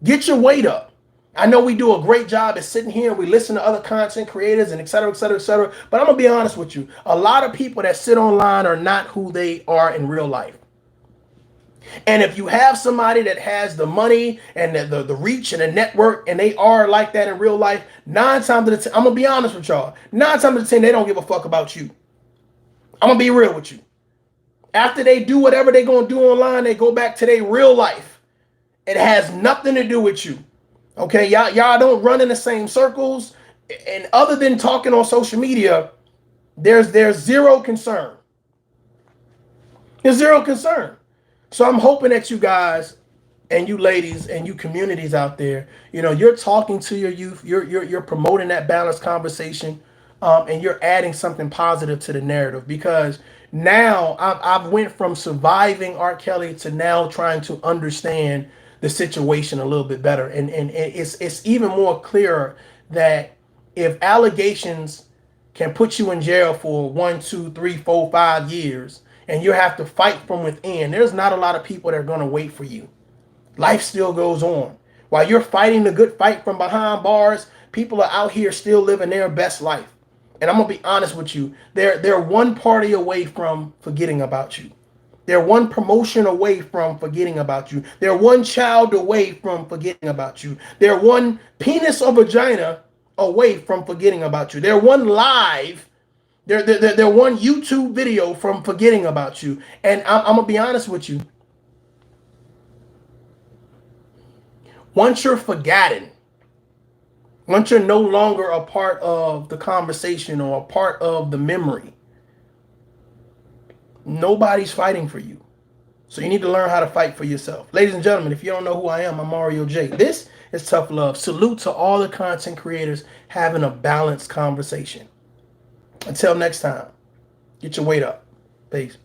Get your weight up. I know we do a great job at sitting here and we listen to other content creators and et cetera, et cetera, et cetera. But I'm going to be honest with you. A lot of people that sit online are not who they are in real life. And if you have somebody that has the money and the reach and the network, and they are like that in real life, 9 times out of 10, I'm going to be honest with y'all, 9 times out of 10, they don't give a fuck about you. I'm going to be real with you. After they do whatever they're going to do online, they go back to their real life. It has nothing to do with you. Okay, y'all don't run in the same circles. And other than talking on social media, there's zero concern. There's zero concern. So I'm hoping that you guys and you ladies and you communities out there, you're talking to your youth, you're promoting that balanced conversation, and you're adding something positive to the narrative, because now I've went from surviving R.Kelly to now trying to understand the situation a little bit better. And it's even more clearer that if allegations can put you in jail for 1, 2, 3, 4, 5 years, and you have to fight from within, there's not a lot of people that are going to wait for you. Life still goes on. While you're fighting the good fight from behind bars, people are out here still living their best life. And I'm going to be honest with you. They're one party away from forgetting about you. They're one promotion away from forgetting about you. They're one child away from forgetting about you. They're one penis or vagina away from forgetting about you. They're one live. They're one YouTube video from forgetting about you. And I'm going to be honest with you. Once you're forgotten, once you're no longer a part of the conversation or a part of the memory, nobody's fighting for you. So you need to learn how to fight for yourself. Ladies and gentlemen, if you don't know who I am, I'm Mario J. This is Tough Love. Salute to all the content creators having a balanced conversation. Until next time, get your weight up. Peace.